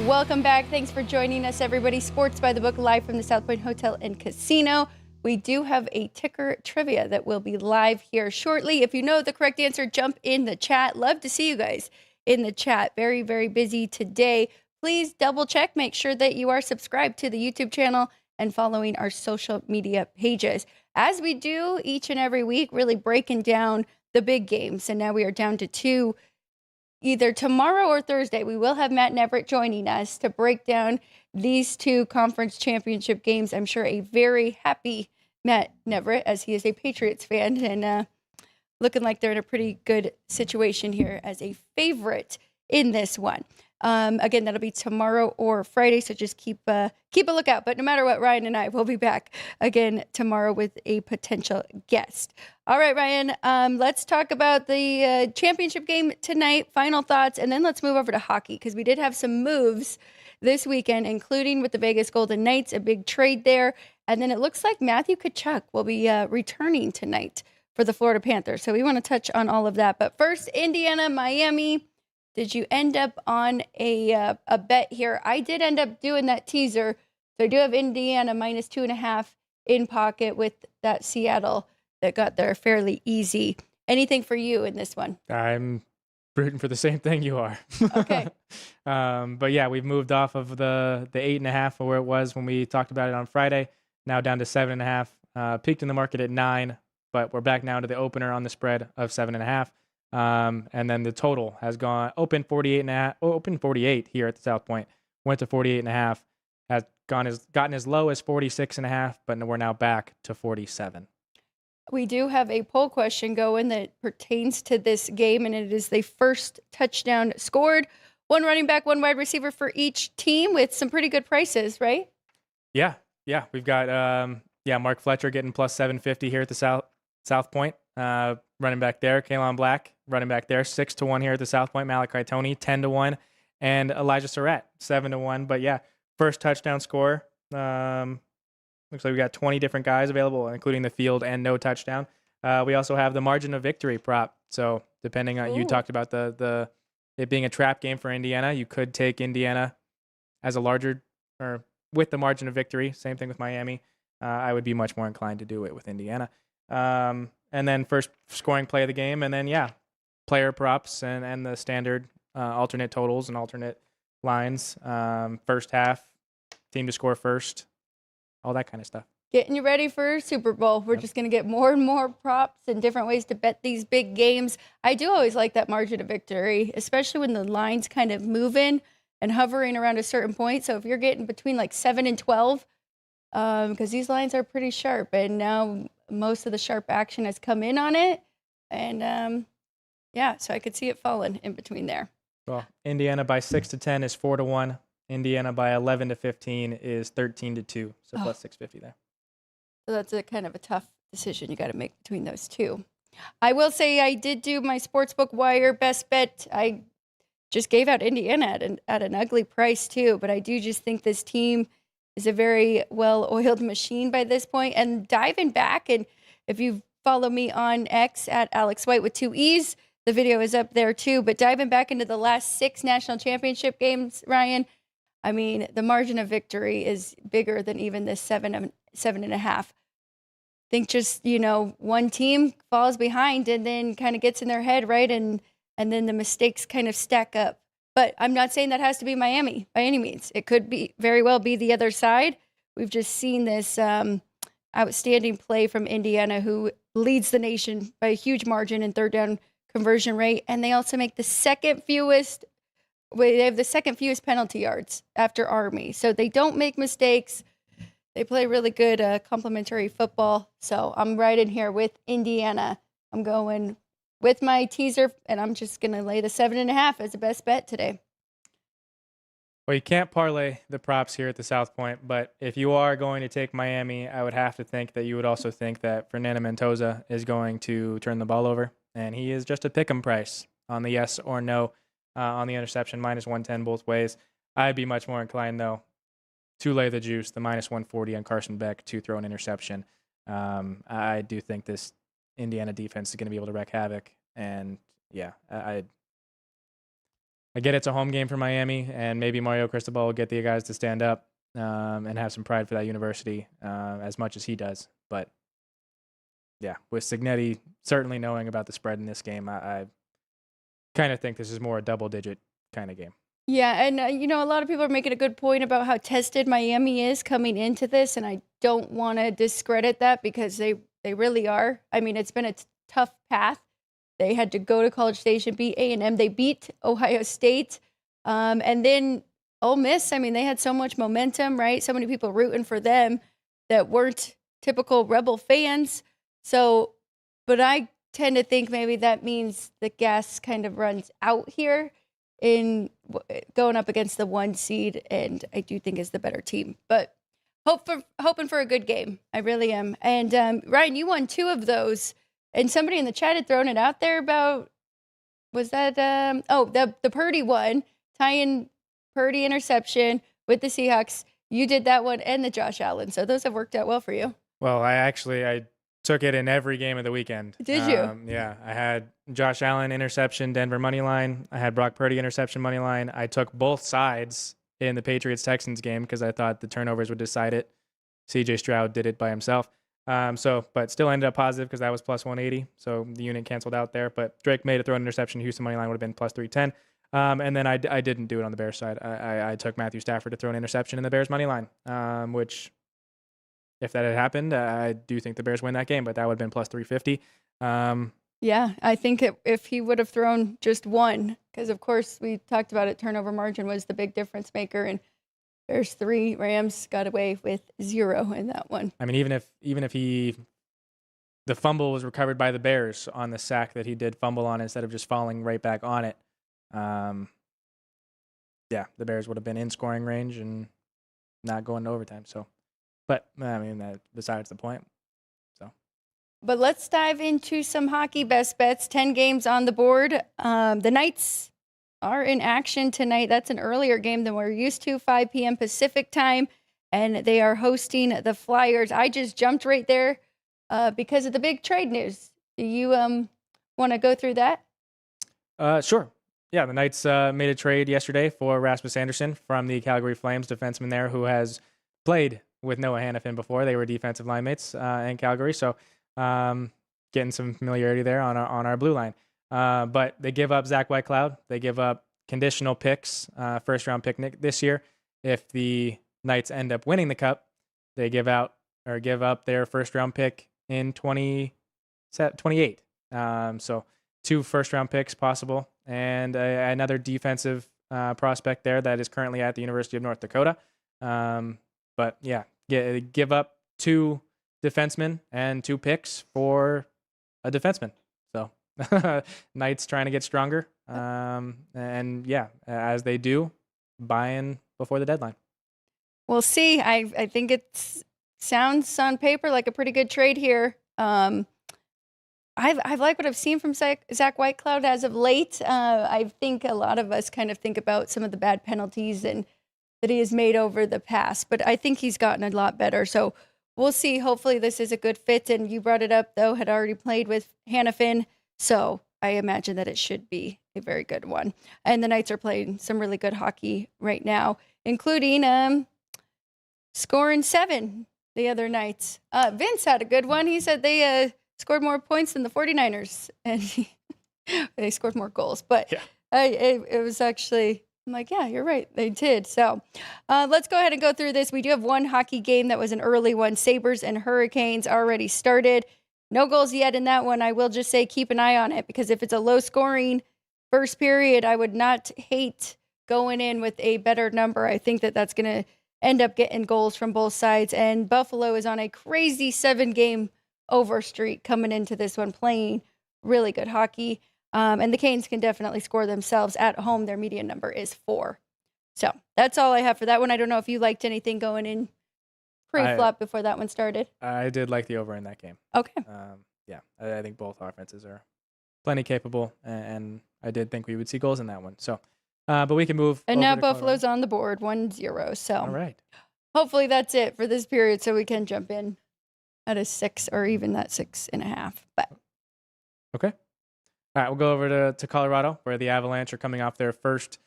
Welcome back. Thanks for joining us, everybody. Sports by the Book live from the South Point Hotel and Casino. We do have a ticker trivia that will be live here shortly. If you know the correct answer, jump in the chat. Love to see you guys in the chat. Very, very busy today. Please double check. Make sure that you are subscribed to the YouTube channel and following our social media pages. As we do each and every week, really breaking down the big games. And now we are down to two. Either tomorrow or Thursday, we will have Matt Neverett joining us to break down these two conference championship games. I'm sure a very happy Matt Neverett, as he is a Patriots fan, and looking like they're in a pretty good situation here as a favorite in this one. Again, that'll be tomorrow or Friday, so just keep a lookout. But no matter what, Ryan and I will be back again tomorrow with a potential guest. All right, Ryan, let's talk about the championship game tonight, final thoughts, and then let's move over to hockey, because we did have some moves this weekend, including with the Vegas Golden Knights, a big trade there. And then it looks like Matthew Tkachuk will be returning tonight for the Florida Panthers. So we want to touch on all of that. But first, Indiana, Miami. Did you end up on a bet here? I did end up doing that teaser. So I do have Indiana minus 2.5 in pocket with that Seattle that got there fairly easy. Anything for you in this one? I'm rooting for the same thing you are. Okay. But yeah, we've moved off of the 8.5 where it was when we talked about it on Friday. Now down to 7.5. Peaked in the market at 9, but we're back now to the opener on the spread of 7.5. And then the total has gone open 48 here at the South Point, went to 48.5, has gotten as low as 46.5, but we're now back to 47. We do have a poll question going that pertains to this game, and it is the first touchdown scored. One running back, one wide receiver for each team with some pretty good prices, right? Yeah. We've got Mark Fletcher getting plus 750 here at the South Point. Running back there, Kalen Black, running back there, 6-1 here at the South Point. Malachi Toney, 10-1, and Elijah Surratt, 7-1. But yeah, first touchdown score. Looks like we got 20 different guys available, including the field and no touchdown. We also have the margin of victory prop. So depending on, you talked about it being a trap game for Indiana, you could take Indiana as a larger, or with the margin of victory. Same thing with Miami. I would be much more inclined to do it with Indiana. And then first scoring play of the game, and then player props and the standard alternate totals and alternate lines. First half, team to score first, all that kind of stuff. Getting you ready for Super Bowl. We're just going to get more and more props and different ways to bet these big games. I do always like that margin of victory, especially when the line's kind of moving and hovering around a certain point. So if you're getting between like 7 and 12, because these lines are pretty sharp, and now most of the sharp action has come in on it. And so I could see it falling in between there. Well, Indiana by 6-10 is 4-1. Indiana by 11-15 is 13-2. So plus 650 there. So that's a kind of a tough decision you got to make between those two. I will say I did do my Sportsbook Wire best bet. I just gave out Indiana at an ugly price too, but I do just think this team is a very well-oiled machine by this point. And diving back, and if you follow me on X at Alex White with 2 E's, the video is up there too. But diving back into the last 6 national championship games, Ryan, I mean, the margin of victory is bigger than even this 7.5. I think just, one team falls behind and then kind of gets in their head, right? And then the mistakes kind of stack up. But I'm not saying that has to be Miami by any means. It could be very well be the other side. We've just seen this outstanding play from Indiana, who leads the nation by a huge margin in third down conversion rate. And they also make the second fewest penalty yards after Army. So they don't make mistakes. They play really good complementary football. So I'm right in here with Indiana. I'm going with my teaser, and I'm just going to lay the 7.5 as the best bet today. Well, you can't parlay the props here at the South Point, but if you are going to take Miami, I would have to think that you would also think that Fernando Mendoza is going to turn the ball over, and he is just a pick'em price on the yes or no on the interception, minus 110 both ways. I'd be much more inclined, though, to lay the juice, the minus 140 on Carson Beck to throw an interception. I do think this Indiana defense is going to be able to wreak havoc. And I get it's a home game for Miami, and maybe Mario Cristobal will get the guys to stand up and have some pride for that university as much as he does. But with Cignetti certainly knowing about the spread in this game, I kind of think this is more a double-digit kind of game. Yeah, and a lot of people are making a good point about how tested Miami is coming into this, and I don't want to discredit that because they really are. I mean, it's been a tough path. They had to go to College Station, beat A&M. They beat Ohio State. And then Ole Miss, I mean, they had so much momentum, right? So many people rooting for them that weren't typical Rebel fans. So, but I tend to think maybe that means the gas kind of runs out here in going up against the 1 seed, and I do think is the better team. But hoping for a good game. I really am. And Ryan, you won 2 of those. And somebody in the chat had thrown it out there about, was that, the Purdy one, tying Purdy interception with the Seahawks. You did that one and the Josh Allen. So those have worked out well for you. Well, I took it in every game of the weekend. Did you? Yeah. I had Josh Allen interception, Denver money line. I had Brock Purdy interception money line. I took both sides in the Patriots-Texans game because I thought the turnovers would decide it. CJ Stroud did it by himself. But still ended up positive because that was plus 180. So the unit canceled out there. But Drake made a throw an interception. Houston money line would have been plus 310. And then I didn't do it on the Bears side. I took Matthew Stafford to throw an interception in the Bears money line, which if that had happened, I do think the Bears win that game, but that would have been plus 350. Yeah, I think if he would have thrown just one, because of course we talked about it, turnover margin was the big difference maker. And Bears 3, Rams got away with 0 in that one. I mean, even if the fumble was recovered by the Bears on the sack that he did fumble on instead of just falling right back on it. Yeah, the Bears would have been in scoring range and not going to overtime. So, but I mean, that besides the point. So, but let's dive into some hockey best bets. 10 games on the board. The Knights are in action tonight. That's an earlier game than we're used to, 5 p.m. Pacific time, and they are hosting the Flyers. I just jumped right there because of the big trade news. Do you want to go through that? Sure. Yeah, the Knights made a trade yesterday for Rasmus Andersson from the Calgary Flames, defenseman there who has played with Noah Hannafin before. They were defensive line mates in Calgary, so getting some familiarity there on our blue line. But they give up Zach Whitecloud. They give up conditional picks, first-round pick this year. If the Knights end up winning the Cup, they give up their first-round pick in 2028. So 2 first-round picks possible, and another defensive prospect there that is currently at the University of North Dakota. But yeah, give up 2 defensemen and 2 picks for a defenseman. So Knights trying to get stronger. And yeah, as they do, buying before the deadline. We'll see. I think it sounds on paper like a pretty good trade here. I've liked what I've seen from Zach Whitecloud as of late. I think a lot of us kind of think about some of the bad penalties and that he has made over the past, but I think he's gotten a lot better. So we'll see. Hopefully this is a good fit. And you brought it up, though, had already played with Hannafin. So I imagine that it should be a very good one. And the Knights are playing some really good hockey right now, including scoring 7 the other nights. Vince had a good one. He said they scored more points than the 49ers, and they scored more goals. But yeah. It was actually, I'm like, yeah, you're right. They did. So let's go ahead and go through this. We do have one hockey game that was an early one. Sabres and Hurricanes already started. No goals yet in that one. I will just say keep an eye on it, because if it's a low-scoring first period, I would not hate going in with a better number. I think that that's going to end up getting goals from both sides. And Buffalo is on a crazy 7-game over streak coming into this one, playing really good hockey. And the Canes can definitely score themselves at home. Their median number is 4. So that's all I have for that one. I don't know if you liked anything going in pre-flop before that one started. I did like the over in that game. Okay. Yeah, I think both offenses are plenty capable, and I did think we would see goals in that one. So, but we can move. And now Buffalo's on the board, 1-0. So all right. Hopefully that's it for this period, so we can jump in at a 6 or even that 6.5. But okay. All right, we'll go over to Colorado, where the Avalanche are coming off their first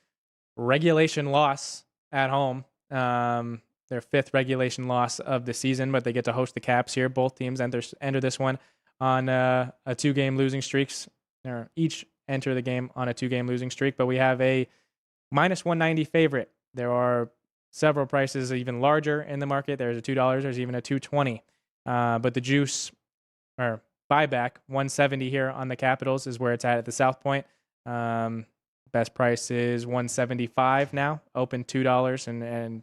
regulation loss at home. Their 5th regulation loss of the season, but they get to host the Caps here. Both teams enter this one on a 2-game losing streaks. They each enter the game on a 2-game losing streak, but we have a -190 favorite. There are several prices even larger in the market. There's a $2. There's even a $2.20. But the juice or buyback 170 here on the Capitals is where it's at the South Point. Best price is 175 now, open $2, and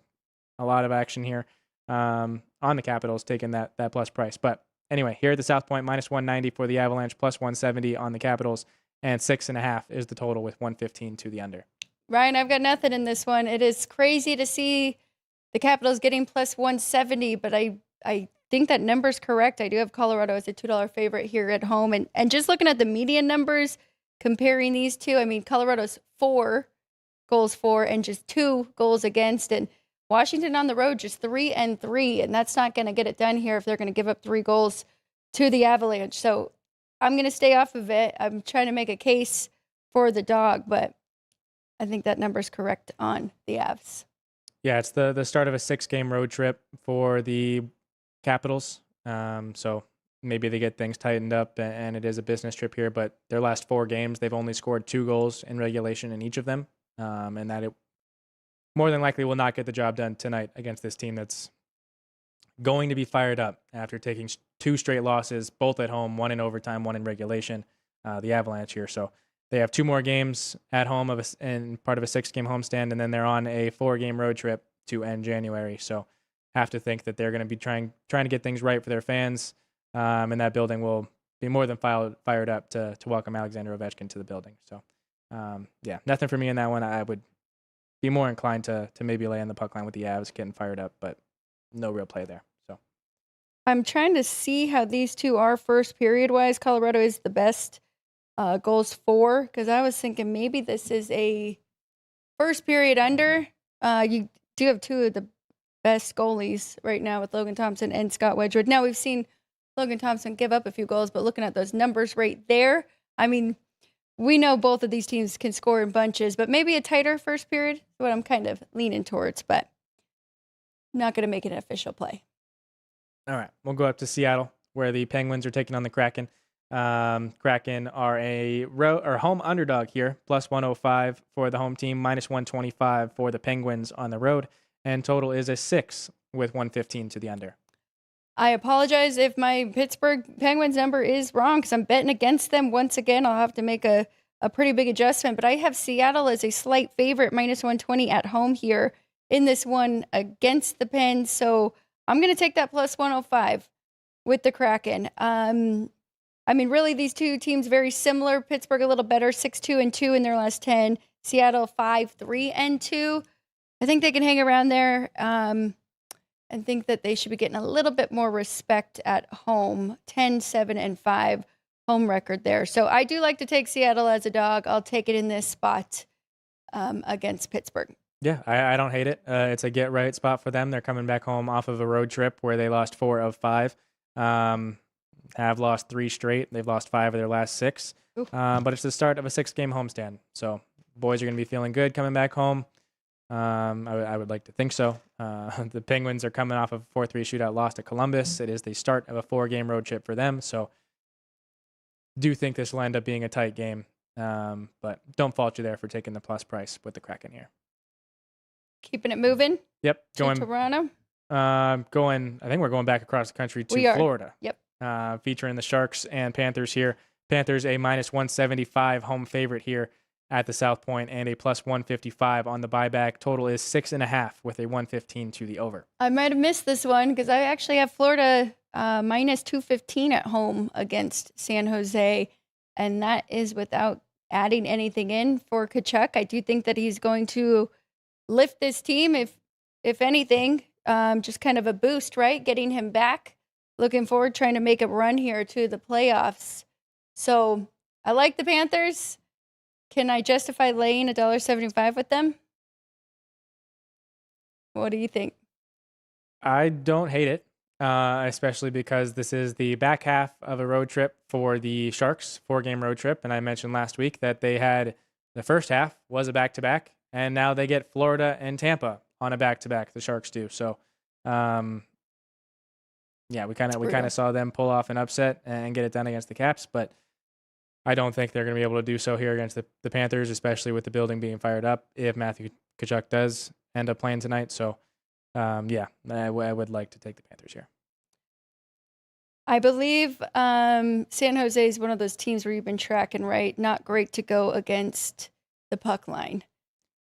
a lot of action here on the Capitals taking that plus price. But anyway, here at the South Point, -190 for the Avalanche, +170 on the Capitals, and 6.5 is the total with 115 to the under. Ryan, I've got nothing in this one. It is crazy to see the Capitals getting +170, but I think that number's correct. I do have Colorado as a $2 favorite here at home. And just looking at the median numbers, comparing these two, I mean, Colorado's 4 goals for and just 2 goals against. And Washington on the road, just 3-3. And that's not going to get it done here if they're going to give up 3 goals to the Avalanche. So I'm going to stay off of it. I'm trying to make a case for the dog, but I think that number's correct on the Avs. Yeah, it's the start of a 6-game road trip for the Capitals. So maybe they get things tightened up and it is a business trip here, but their last 4 games, they've only scored 2 goals in regulation in each of them. And that it more than likely will not get the job done tonight against this team that's going to be fired up after taking 2 straight losses, both at home, 1 in overtime, 1 in regulation, the Avalanche here. So they have 2 more games at home and part of a 6-game homestand, and then they're on a 4-game road trip to end January. So have to think that they're going to be trying to get things right for their fans, and that building will be more than fired up to welcome Alexander Ovechkin to the building. So, yeah, nothing for me in that one. I would be more inclined to maybe lay on the puck line with the Avs getting fired up, but no real play there. So I'm trying to see how these two are first period wise. Colorado is the best goals for, because I was thinking maybe this is a first period under. You do have two of the best goalies right now with Logan Thompson and Scott Wedgwood. Now, we've seen Logan Thompson give up a few goals, but looking at those numbers right there, I mean, we know both of these teams can score in bunches, but maybe a tighter first period is what I'm kind of leaning towards, but not going to make it an official play. all right, we'll go up to Seattle, where the Penguins are taking on the Kraken. Kraken are a home underdog here, plus 105 for the home team, minus 125 for the Penguins on the road, and total is a 6 with 115 to the under. I apologize if my Pittsburgh Penguins number is wrong, because I'm betting against them once again. I'll have to make a pretty big adjustment, but I have Seattle as a slight favorite, minus 120 at home here in this one against the Pens. So I'm going to take that plus 105 with the Kraken. I mean, really, these two teams very similar. Pittsburgh a little better, 6-2-2 in their last 10. Seattle 5-3-2. I think they can hang around there. And think that they should be getting a little bit more respect at home. 10-7-5 home record there. So I do like to take Seattle as a dog. I'll take it in this spot against Pittsburgh. Yeah, I don't hate it. It's a get right spot for them. They're coming back home off of a road trip where they lost 4 of 5. Have lost 3 straight. They've lost 5 of their last 6. But it's the start of a 6-game homestand. So boys are going to be feeling good coming back home. I would like to think so. The Penguins are coming off of a 4-3 shootout loss to Columbus. It is the start of a 4-game road trip for them. So do think this will end up being a tight game. But don't fault you there for taking the plus price with the Kraken here. Keeping it moving. Yep. To Toronto. I think we're going back across the country to Florida. Yep. Featuring the Sharks and Panthers here. Panthers a minus 175 home favorite here at the South Point, and a plus 155 on the buyback. Total is 6.5 with a 115 to the over. I might have missed this one because I actually have Florida minus 215 at home against San Jose, and that is without adding anything in for Tkachuk. I do think that he's going to lift this team, if anything, just kind of a boost, right? Getting him back. Looking forward, trying to make a run here to the playoffs. So I like the Panthers. Can I justify laying $1.75 with them? What do you think? I don't hate it, especially because this is the back half of a road trip for the Sharks, 4-game road trip. And I mentioned last week that they had the first half was a back-to-back, and now they get Florida and Tampa on a back-to-back. The Sharks do. So, yeah, we kind of saw them pull off an upset and get it done against the Caps, but I don't think they're going to be able to do so here against the Panthers, especially with the building being fired up if Matthew Tkachuk does end up playing tonight. So, yeah, I would like to take the Panthers here. I believe San Jose is one of those teams where you've been tracking, right? Not great to go against the puck line.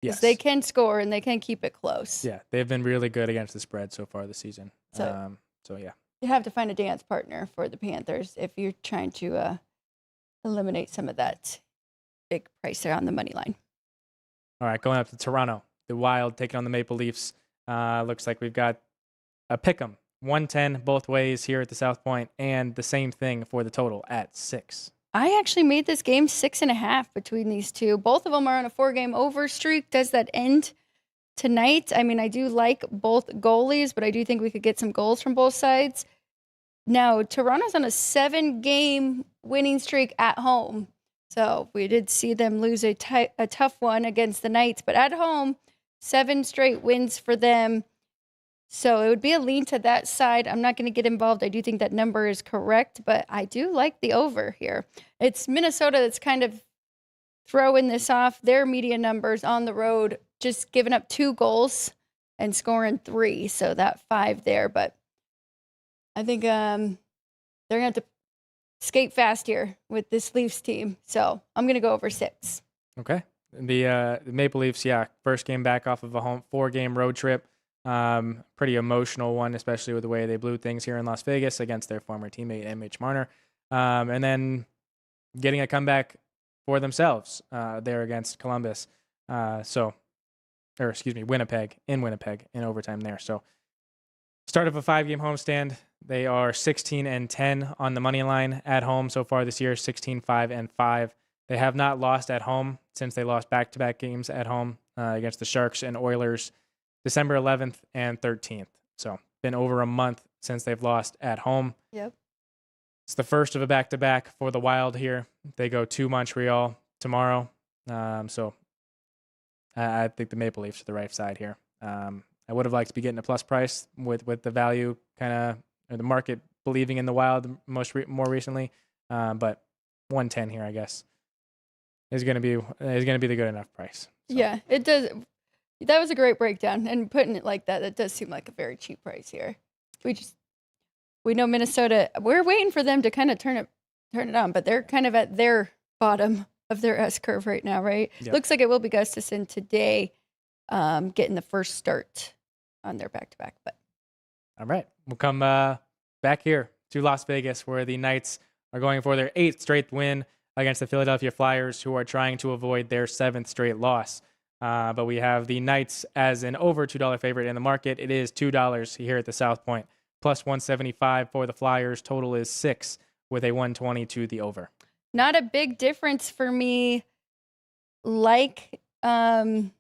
Yes. They can score and they can keep it close. Yeah, they've been really good against the spread so far this season. So yeah. You have to find a dance partner for the Panthers if you're trying to eliminate some of that big price there on the money line. All right, going up to Toronto. The Wild taking on the Maple Leafs. Looks like we've got a pick'em. 110 both ways here at the South Point, and the same thing for the total at 6. I actually made this game 6.5 between these two. Both of them are on a 4-game over streak. Does that end tonight? I mean, I do like both goalies, but I do think we could get some goals from both sides. Now, Toronto's on a 7-game winning streak at home. So we did see them lose a tough one against the Knights, but at home, 7 straight wins for them. So it would be a lean to that side. I'm not going to get involved. I do think that number is correct, but I do like the over here. It's Minnesota that's kind of throwing this off. Their media numbers on the road, just giving up 2 goals and scoring 3. So that 5 there, but I think they're going to have to skate fast here with this Leafs team. So I'm going to go over 6. Okay. The Maple Leafs, yeah, first game back off of a home 4-game road trip. Pretty emotional one, especially with the way they blew things here in Las Vegas against their former teammate, M.H. Marner. And then getting a comeback for themselves there against Columbus. Winnipeg, in overtime there. So start of a 5-game homestand. They are 16-10 on the money line at home so far this year, 16-5-5. They have not lost at home since they lost back-to-back games at home against the Sharks and Oilers December 11th and 13th. So been over a month since they've lost at home. Yep. It's the first of a back-to-back for the Wild here. They go to Montreal tomorrow. So I think the Maple Leafs are the right side here. I would have liked to be getting a plus price with the value or the market believing in the Wild more recently. But 110 here, I guess, is going to be the good enough price. So. Yeah, it does. That was a great breakdown, and putting it like that, that does seem like a very cheap price here. We know Minnesota. We're waiting for them to kind of turn it on, but they're kind of at their bottom of their S curve right now, right? Yep. Looks like it will be Gustafsson today, getting the first start on their back-to-back. But all right, we'll come back here to Las Vegas, where the Knights are going for their 8th straight win against the Philadelphia Flyers, who are trying to avoid their 7th straight loss. But we have the Knights as an over $2 favorite in the market. It is $2 here at the South Point, plus 175 for the Flyers. Total is 6 with a 120 to the over. Not a big difference for me, like that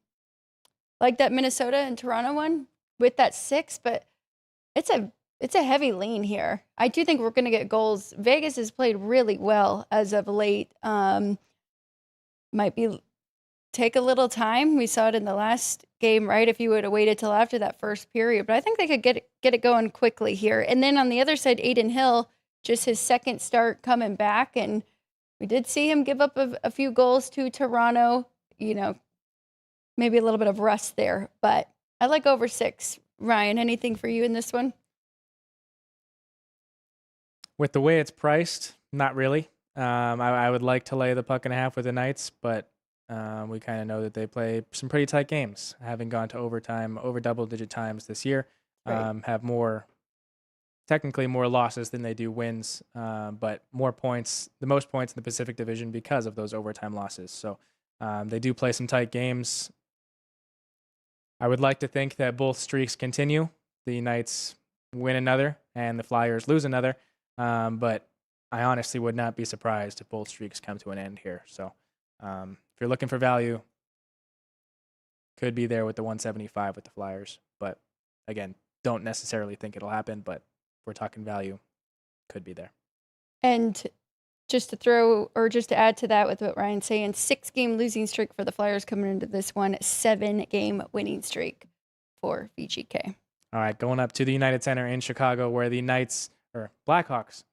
Minnesota and Toronto one with that 6, but it's a heavy lean here. I do think we're going to get goals. Vegas has played really well as of late. Might be take a little time. We saw it in the last game, right? If you would have waited till after that first period, but I think they could get it going quickly here. And then on the other side, Aiden Hill, just his second start coming back, and we did see him give up a few goals to Toronto. Maybe a little bit of rust there, but I like over 6. Ryan, anything for you in this one? With the way it's priced, not really. I would like to lay the puck and a half with the Knights, but we kind of know that they play some pretty tight games, having gone to overtime over double-digit times this year. Right. Have technically more losses than they do wins, but the most points in the Pacific Division because of those overtime losses. So they do play some tight games. I would like to think that both streaks continue. The Knights win another and the Flyers lose another, but I honestly would not be surprised if both streaks come to an end here. So if you're looking for value, could be there with the 175 with the Flyers. But again, don't necessarily think it'll happen, but if we're talking value, could be there. And just to add to that with what Ryan's saying, 6-game losing streak for the Flyers coming into this one, 7-game winning streak for VGK. All right, going up to the United Center in Chicago, where the Blackhawks,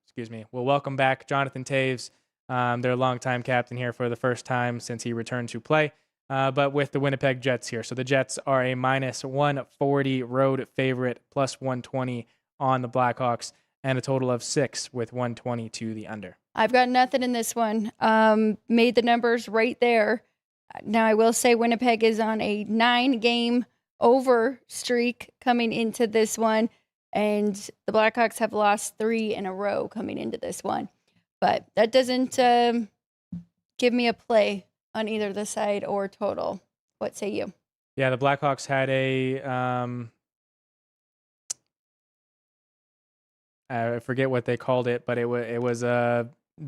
will welcome back Jonathan Toews, their longtime captain here for the first time since he returned to play, but with the Winnipeg Jets here. So the Jets are a minus 140 road favorite, plus 120 on the Blackhawks, and a total of 6 with 120 to the under. I've got nothing in this one. Made the numbers right there. Now, I will say Winnipeg is on a 9-game over streak coming into this one, and the Blackhawks have lost 3 in a row coming into this one. But that doesn't give me a play on either the side or total. What say you? Yeah, the Blackhawks had I forget what they called it, but it was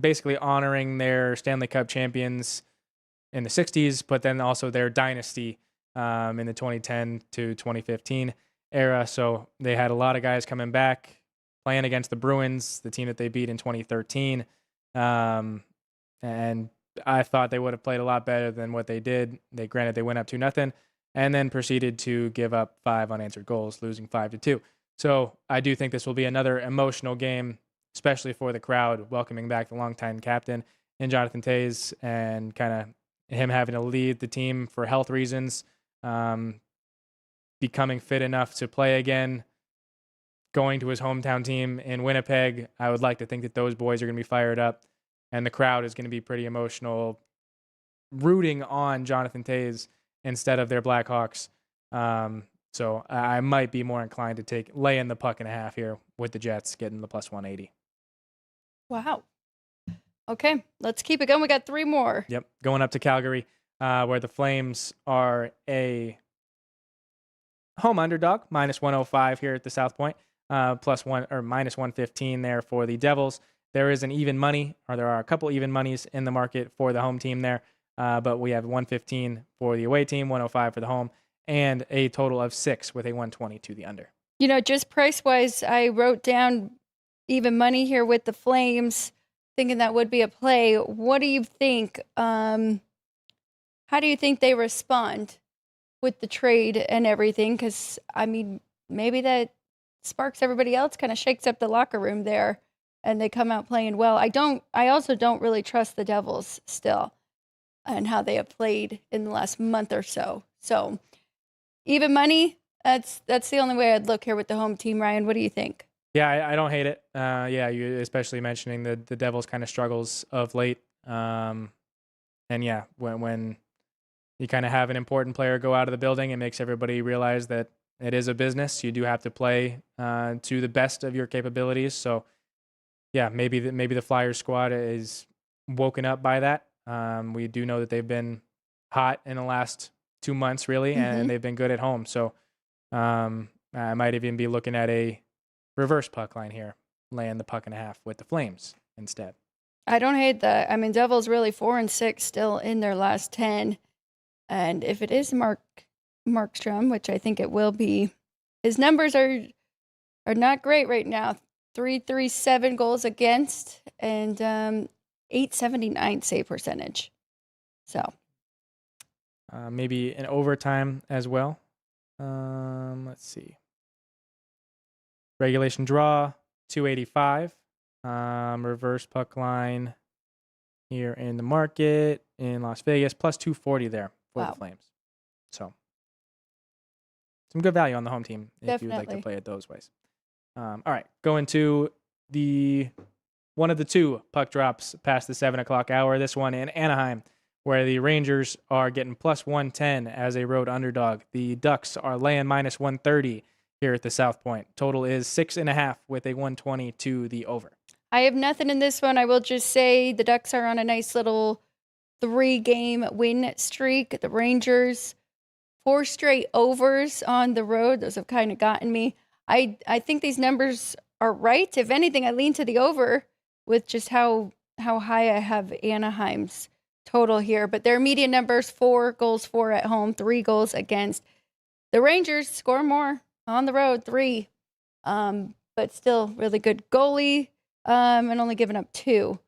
basically honoring their Stanley Cup champions in the 60s, but then also their dynasty in the 2010 to 2015 era. So they had a lot of guys coming back, playing against the Bruins, the team that they beat in 2013. And I thought they would have played a lot better than what they did. They went up 2-0 and then proceeded to give up 5 unanswered goals, losing 5-2. So I do think this will be another emotional game, especially for the crowd, welcoming back the longtime captain in Jonathan Toews, and kind of him having to lead the team for health reasons, becoming fit enough to play again, going to his hometown team in Winnipeg. I would like to think that those boys are going to be fired up, and the crowd is going to be pretty emotional, rooting on Jonathan Toews instead of their Blackhawks. So I might be more inclined to lay in the puck and a half here with the Jets getting the plus 180. Wow. Okay, let's keep it going. We got 3 more. Yep, going up to Calgary, where the Flames are a home underdog, minus 105 here at the South Point, plus one or minus 115 there for the Devils. There is an even money, or there are a couple even monies in the market for the home team there, but we have 115 for the away team, 105 for the home, and a total of 6 with a 120 to the under. You know, just price-wise, I wrote down even money here with the Flames, thinking that would be a play. What do you think? How do you think they respond with the trade and everything? Because, I mean, maybe that sparks everybody else, kind of shakes up the locker room there, and they come out playing well. I also don't really trust the Devils still and how they have played in the last month or so. So, even money, that's the only way I'd look here with the home team. Ryan, what do you think? Yeah, I don't hate it. Yeah, you especially mentioning the Devils' kind of struggles of late. And yeah, when you kind of have an important player go out of the building, it makes everybody realize that it is a business. You do have to play to the best of your capabilities. So yeah, maybe the Flyers squad is woken up by that. We do know that they've been hot in the last 2 months, really, and they've been good at home. So I might even be looking at a reverse puck line here, laying the puck and a half with the Flames instead. I don't hate that. I mean, Devils really 4-6 still in their last 10. And if it is Markstrom, which I think it will be, his numbers are not great right now. 337 goals against and 879 save percentage. So maybe an overtime as well. Let's see. Regulation draw, 285. Reverse puck line here in the market in Las Vegas, plus 240 there for the Flames. So some good value on the home team if you would like to play it those ways. All right, going to one of the 2 puck drops past the 7 o'clock hour. This one in Anaheim, where the Rangers are getting plus 110 as a road underdog. The Ducks are laying minus 130 here at the South Point. Total is 6.5 with a 120 to the over. I have nothing in this one. I will just say the Ducks are on a nice little 3-game win streak. The Rangers, 4 straight overs on the road. Those have kind of gotten me. I think these numbers are right. If anything, I lean to the over with just how high I have Anaheim's total here. But their median numbers, 4 goals for at home, 3 goals against. The Rangers score more on the road, 3. But still really good goalie and only giving up 2.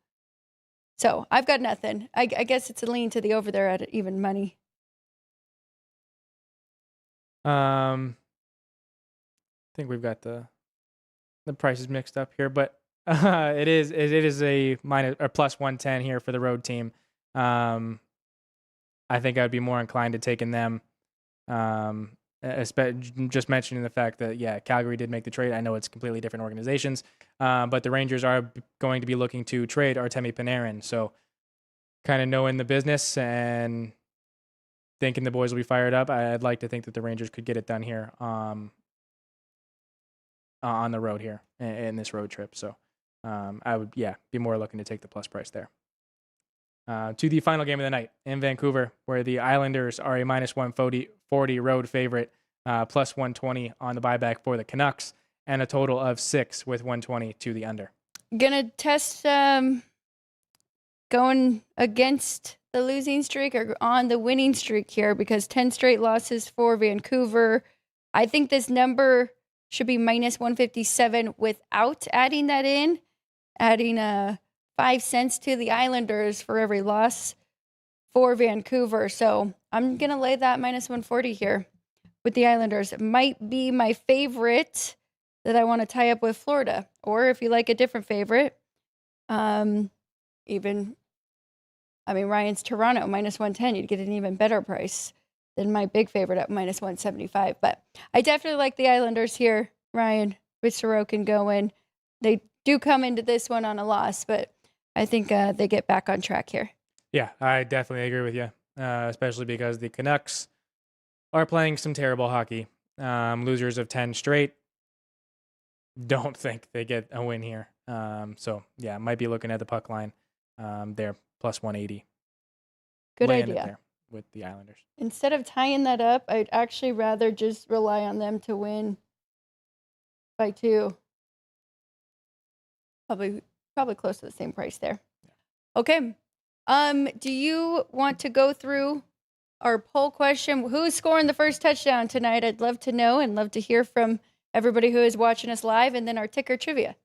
So I've got nothing. I guess it's a lean to the over there at even money. I think we've got the prices mixed up here, but it is a minus or plus 110 here for the road team. I think I'd be more inclined to taking them. Just mentioning the fact that Calgary did make the trade. I know it's completely different organizations, but the Rangers are going to be looking to trade Artemi Panarin. So, kind of knowing the business and thinking the boys will be fired up, I'd like to think that the Rangers could get it done here on the road here in this road trip. So, I would be more looking to take the plus price there. To the final game of the night in Vancouver, where the Islanders are a minus 140 road favorite, plus 120 on the buyback for the Canucks, and a total of 6 with 120 to the under. Gonna test going against the losing streak or on the winning streak here, because 10 straight losses for Vancouver. I think this number should be minus 157 without adding that in, adding 5 cents to the Islanders for every loss for Vancouver. So I'm going to lay that minus 140 here with the Islanders. It might be my favorite that I want to tie up with Florida. Or if you like a different favorite, Ryan's Toronto, minus 110. You'd get an even better price than my big favorite at minus 175. But I definitely like the Islanders here, Ryan, with Sorokin going. They do come into this one on a loss, but I think they get back on track here. Yeah, I definitely agree with you, especially because the Canucks are playing some terrible hockey. Losers of 10 straight. Don't think they get a win here. So yeah, might be looking at the puck line. There plus 180. Good Laying it idea. there with the Islanders. Instead of tying that up, I'd actually rather just rely on them to win by 2. Probably close to the same price there. Okay. Do you want to go through our poll question? Who's scoring the first touchdown tonight? I'd love to know and love to hear from everybody who is watching us live, and then our ticker trivia.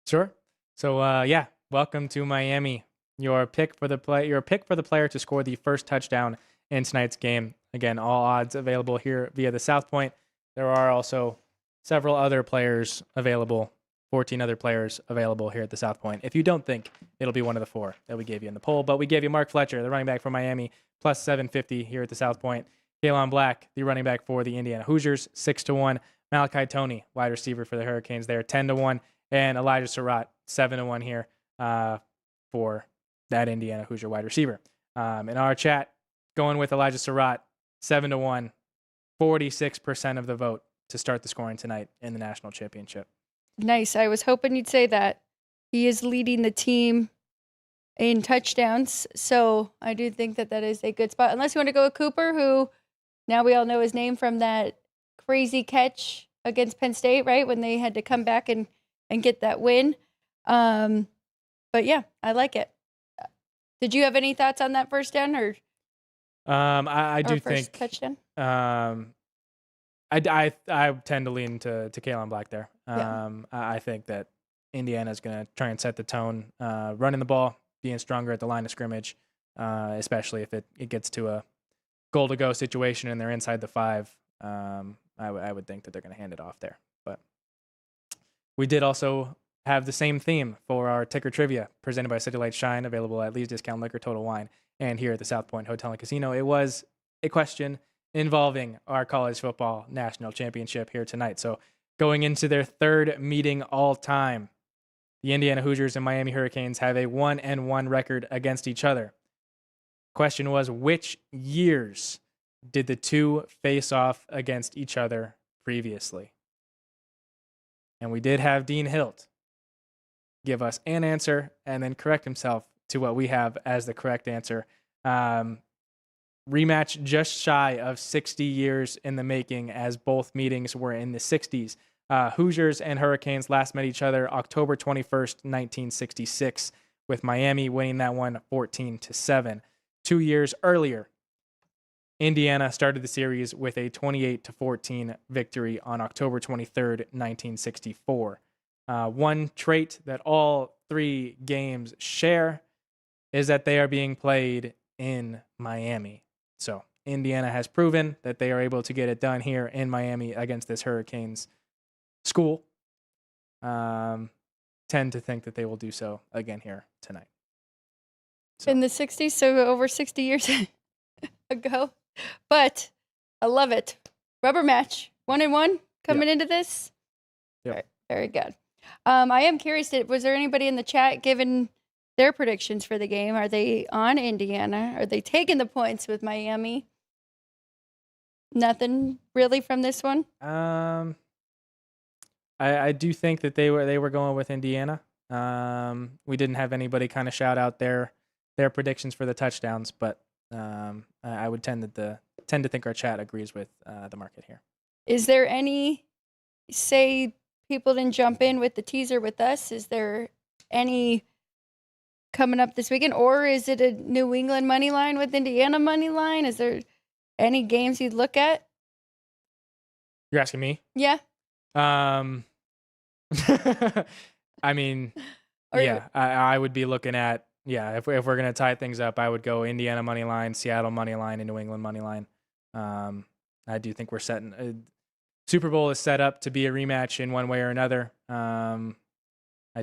Sure. So yeah, welcome to Miami. Your pick for the player to score the first touchdown in tonight's game. Again, all odds available here via the South Point. There are also several other players available, 14 other players available here at the South Point. If you don't think it'll be one of the 4 that we gave you in the poll, but we gave you Mark Fletcher, the running back for Miami, plus 750 here at the South Point. Kalen Black, the running back for the Indiana Hoosiers, 6-1. Malachi Toney, wide receiver for the Hurricanes there, 10-1. And Elijah Surratt, 7-1 here for that Indiana Hoosier wide receiver. In our chat, going with Elijah Surratt, 7-1, 46% of the vote to start the scoring tonight in the national championship. Nice. I was hoping you'd say that. He is leading the team in touchdowns, so I do think that is a good spot. Unless you want to go with Cooper, who now we all know his name from that crazy catch against Penn State, right? When they had to come back and get that win. But yeah, I like it. Did you have any thoughts on that first down or? I do first think touchdown. I tend to lean to Kalen Black there. Yeah. I think that Indiana is going to try and set the tone, running the ball, being stronger at the line of scrimmage, especially if it gets to a goal to go situation and they're inside the 5. I would think that they're going to hand it off there. But we did also have the same theme for our ticker trivia presented by City Lights Shine, available at Lee's Discount Liquor, Total Wine, and here at the South Point Hotel and Casino. It was a question involving our college football national championship here tonight. So going into their 3rd meeting all time, the Indiana Hoosiers and Miami Hurricanes have a 1-1 record against each other. Question was, which years did the 2 face off against each other previously? And we did have Dean Hilt give us an answer and then correct himself to what we have as the correct answer. Rematch just shy of 60 years in the making, as both meetings were in the 60s. Hoosiers and Hurricanes last met each other October 21st, 1966, with Miami winning that one 14-7. 2 years earlier, Indiana started the series with a 28-14 victory on October 23rd, 1964. One trait that all 3 games share is that they are being played in Miami. So Indiana has proven that they are able to get it done here in Miami against this Hurricanes school. Tend to think that they will do so again here tonight. So. In the 60s, so over 60 years ago. But I love it. Rubber match, 1-1 coming into this. Yep. Very good. I am curious, was there anybody in the chat giving their predictions for the game? Are they on Indiana? Are they taking the points with Miami? Nothing really from this one? I do think that they were going with Indiana. We didn't have anybody kind of shout out their predictions for the touchdowns, but I would tend to think our chat agrees with the market here. Is there any, say people didn't jump in with the teaser with us, is there any coming up this weekend, or is it a New England money line with Indiana money line? Is there any games you'd look at? You're asking me? Yeah. I mean, yeah, I would be looking at, if we're going to tie things up, I would go Indiana money line, Seattle money line, and New England money line. I do think we're setting Super Bowl is set up to be a rematch in one way or another. I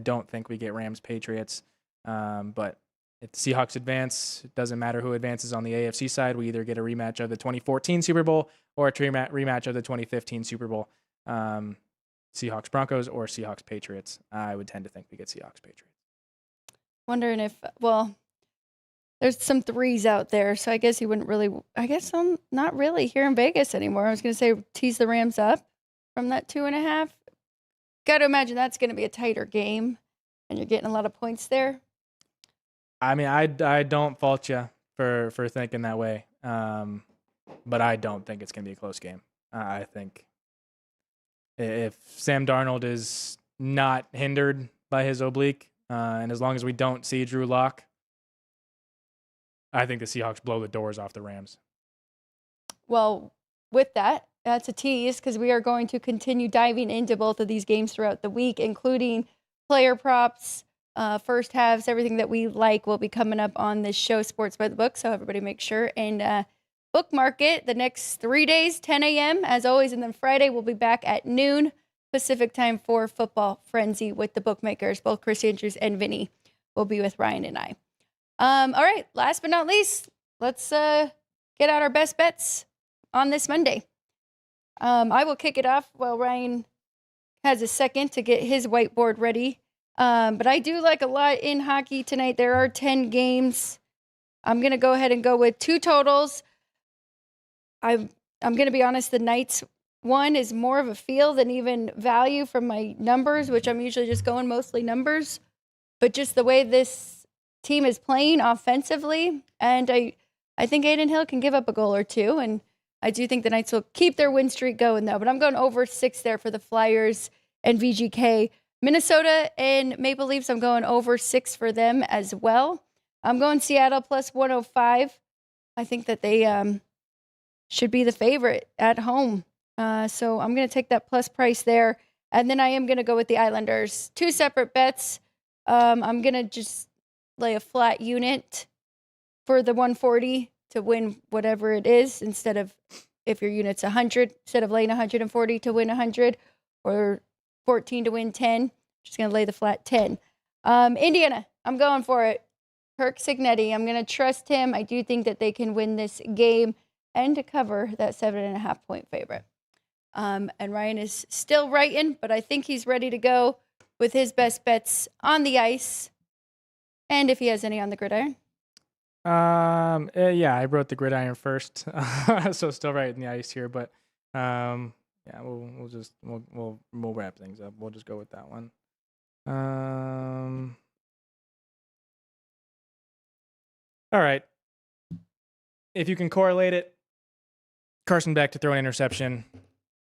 don't think we get Rams Patriots, but if the Seahawks advance, it doesn't matter who advances on the AFC side. We either get a rematch of the 2014 Super Bowl or a rematch of the 2015 Super Bowl. Seahawks Broncos or Seahawks Patriots. I would tend to think we get Seahawks Patriots. Wondering if, There's some threes out there, so I guess he wouldn't really. I guess I'm not really here in Vegas anymore. I was going to say tease the Rams up from that 2.5. Got to imagine that's going to be a tighter game, and you're getting a lot of points there. I mean, I don't fault you for thinking that way, but I don't think it's going to be a close game. I think if Sam Darnold is not hindered by his oblique, and as long as we don't see Drew Lock, I think the Seahawks blow the doors off the Rams. Well, with that, that's a tease because we are going to continue diving into both of these games throughout the week, including player props, first halves, everything that we like will be coming up on this show, Sports by the Book. So everybody make sure and bookmark it the next 3 days, 10 a.m. as always. And then Friday, we'll be back at noon Pacific time for Football Frenzy with the bookmakers. Both Chris Andrews and Vinny will be with Ryan and I. All right, last but not least, let's get out our best bets on this Monday. I will kick it off while Ryan has a second to get his whiteboard ready. But I do like a lot in hockey tonight. There are 10 games. I'm going to go ahead and go with 2 totals. I'm going to be honest, the Knights one is more of a feel than even value from my numbers, which I'm usually just going mostly numbers. But just the way this team is playing offensively, and I think Aiden Hill can give up a goal or two, and I do think the Knights will keep their win streak going, though. But I'm going over 6 there for the Flyers and VGK. Minnesota and Maple Leafs, I'm going over 6 for them as well. I'm going Seattle plus 105. I think that they should be the favorite at home. So I'm going to take that plus price there. And then I am going to go with the Islanders. 2 separate bets. I'm going to just lay a flat unit for the 140 to win whatever it is, instead of, if your unit's 100, instead of laying 140 to win 100, or 14 to win 10. Just going to lay the flat 10. Indiana, I'm going for it. Kirk Cignetti, I'm going to trust him. I do think that they can win this game and to cover that 7.5 point favorite. And Ryan is still writing, but I think he's ready to go with his best bets on the ice. And if he has any on the gridiron. Yeah, I wrote the gridiron first, so still right in the ice here. But yeah, we'll wrap things up. We'll just go with that one. All right. If you can correlate it, Carson Beck to throw an interception.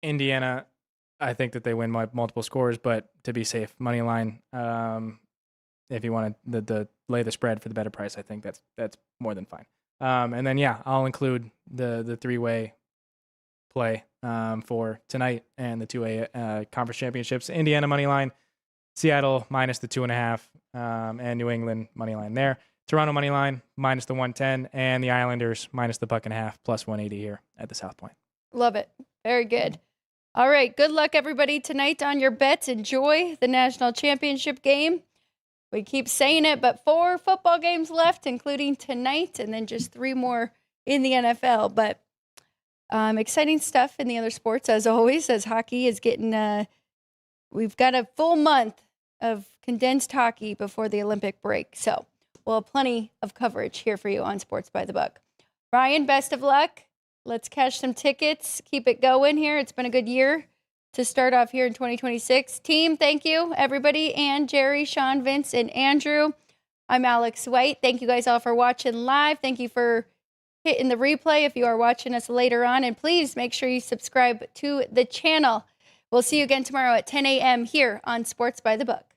Indiana, I think that they win multiple scores, but to be safe, money line. If you want to lay the spread for the better price, I think that's more than fine. And then yeah, I'll include the 3-way play for tonight and the 2A conference championships. Indiana money line, Seattle minus the 2.5, and New England money line there. Toronto money line minus the 110, and the Islanders minus the 1.5 plus 180 here at the South Point. Love it. Very good. All right. Good luck, everybody, tonight on your bets. Enjoy the national championship game. We keep saying it, but 4 football games left, including tonight, and then just 3 more in the NFL. But exciting stuff in the other sports, as always, as hockey is getting, we've got a full month of condensed hockey before the Olympic break. So we'll have plenty of coverage here for you on Sports by the Book. Ryan, best of luck. Let's cash some tickets. Keep it going here. It's been a good year to start off here in 2026. Team, thank you, everybody. And Jerry, Sean, Vince, and Andrew. I'm Alex White. Thank you guys all for watching live. Thank you for hitting the replay if you are watching us later on. And please make sure you subscribe to the channel. We'll see you again tomorrow at 10 a.m. here on Sports by the Book.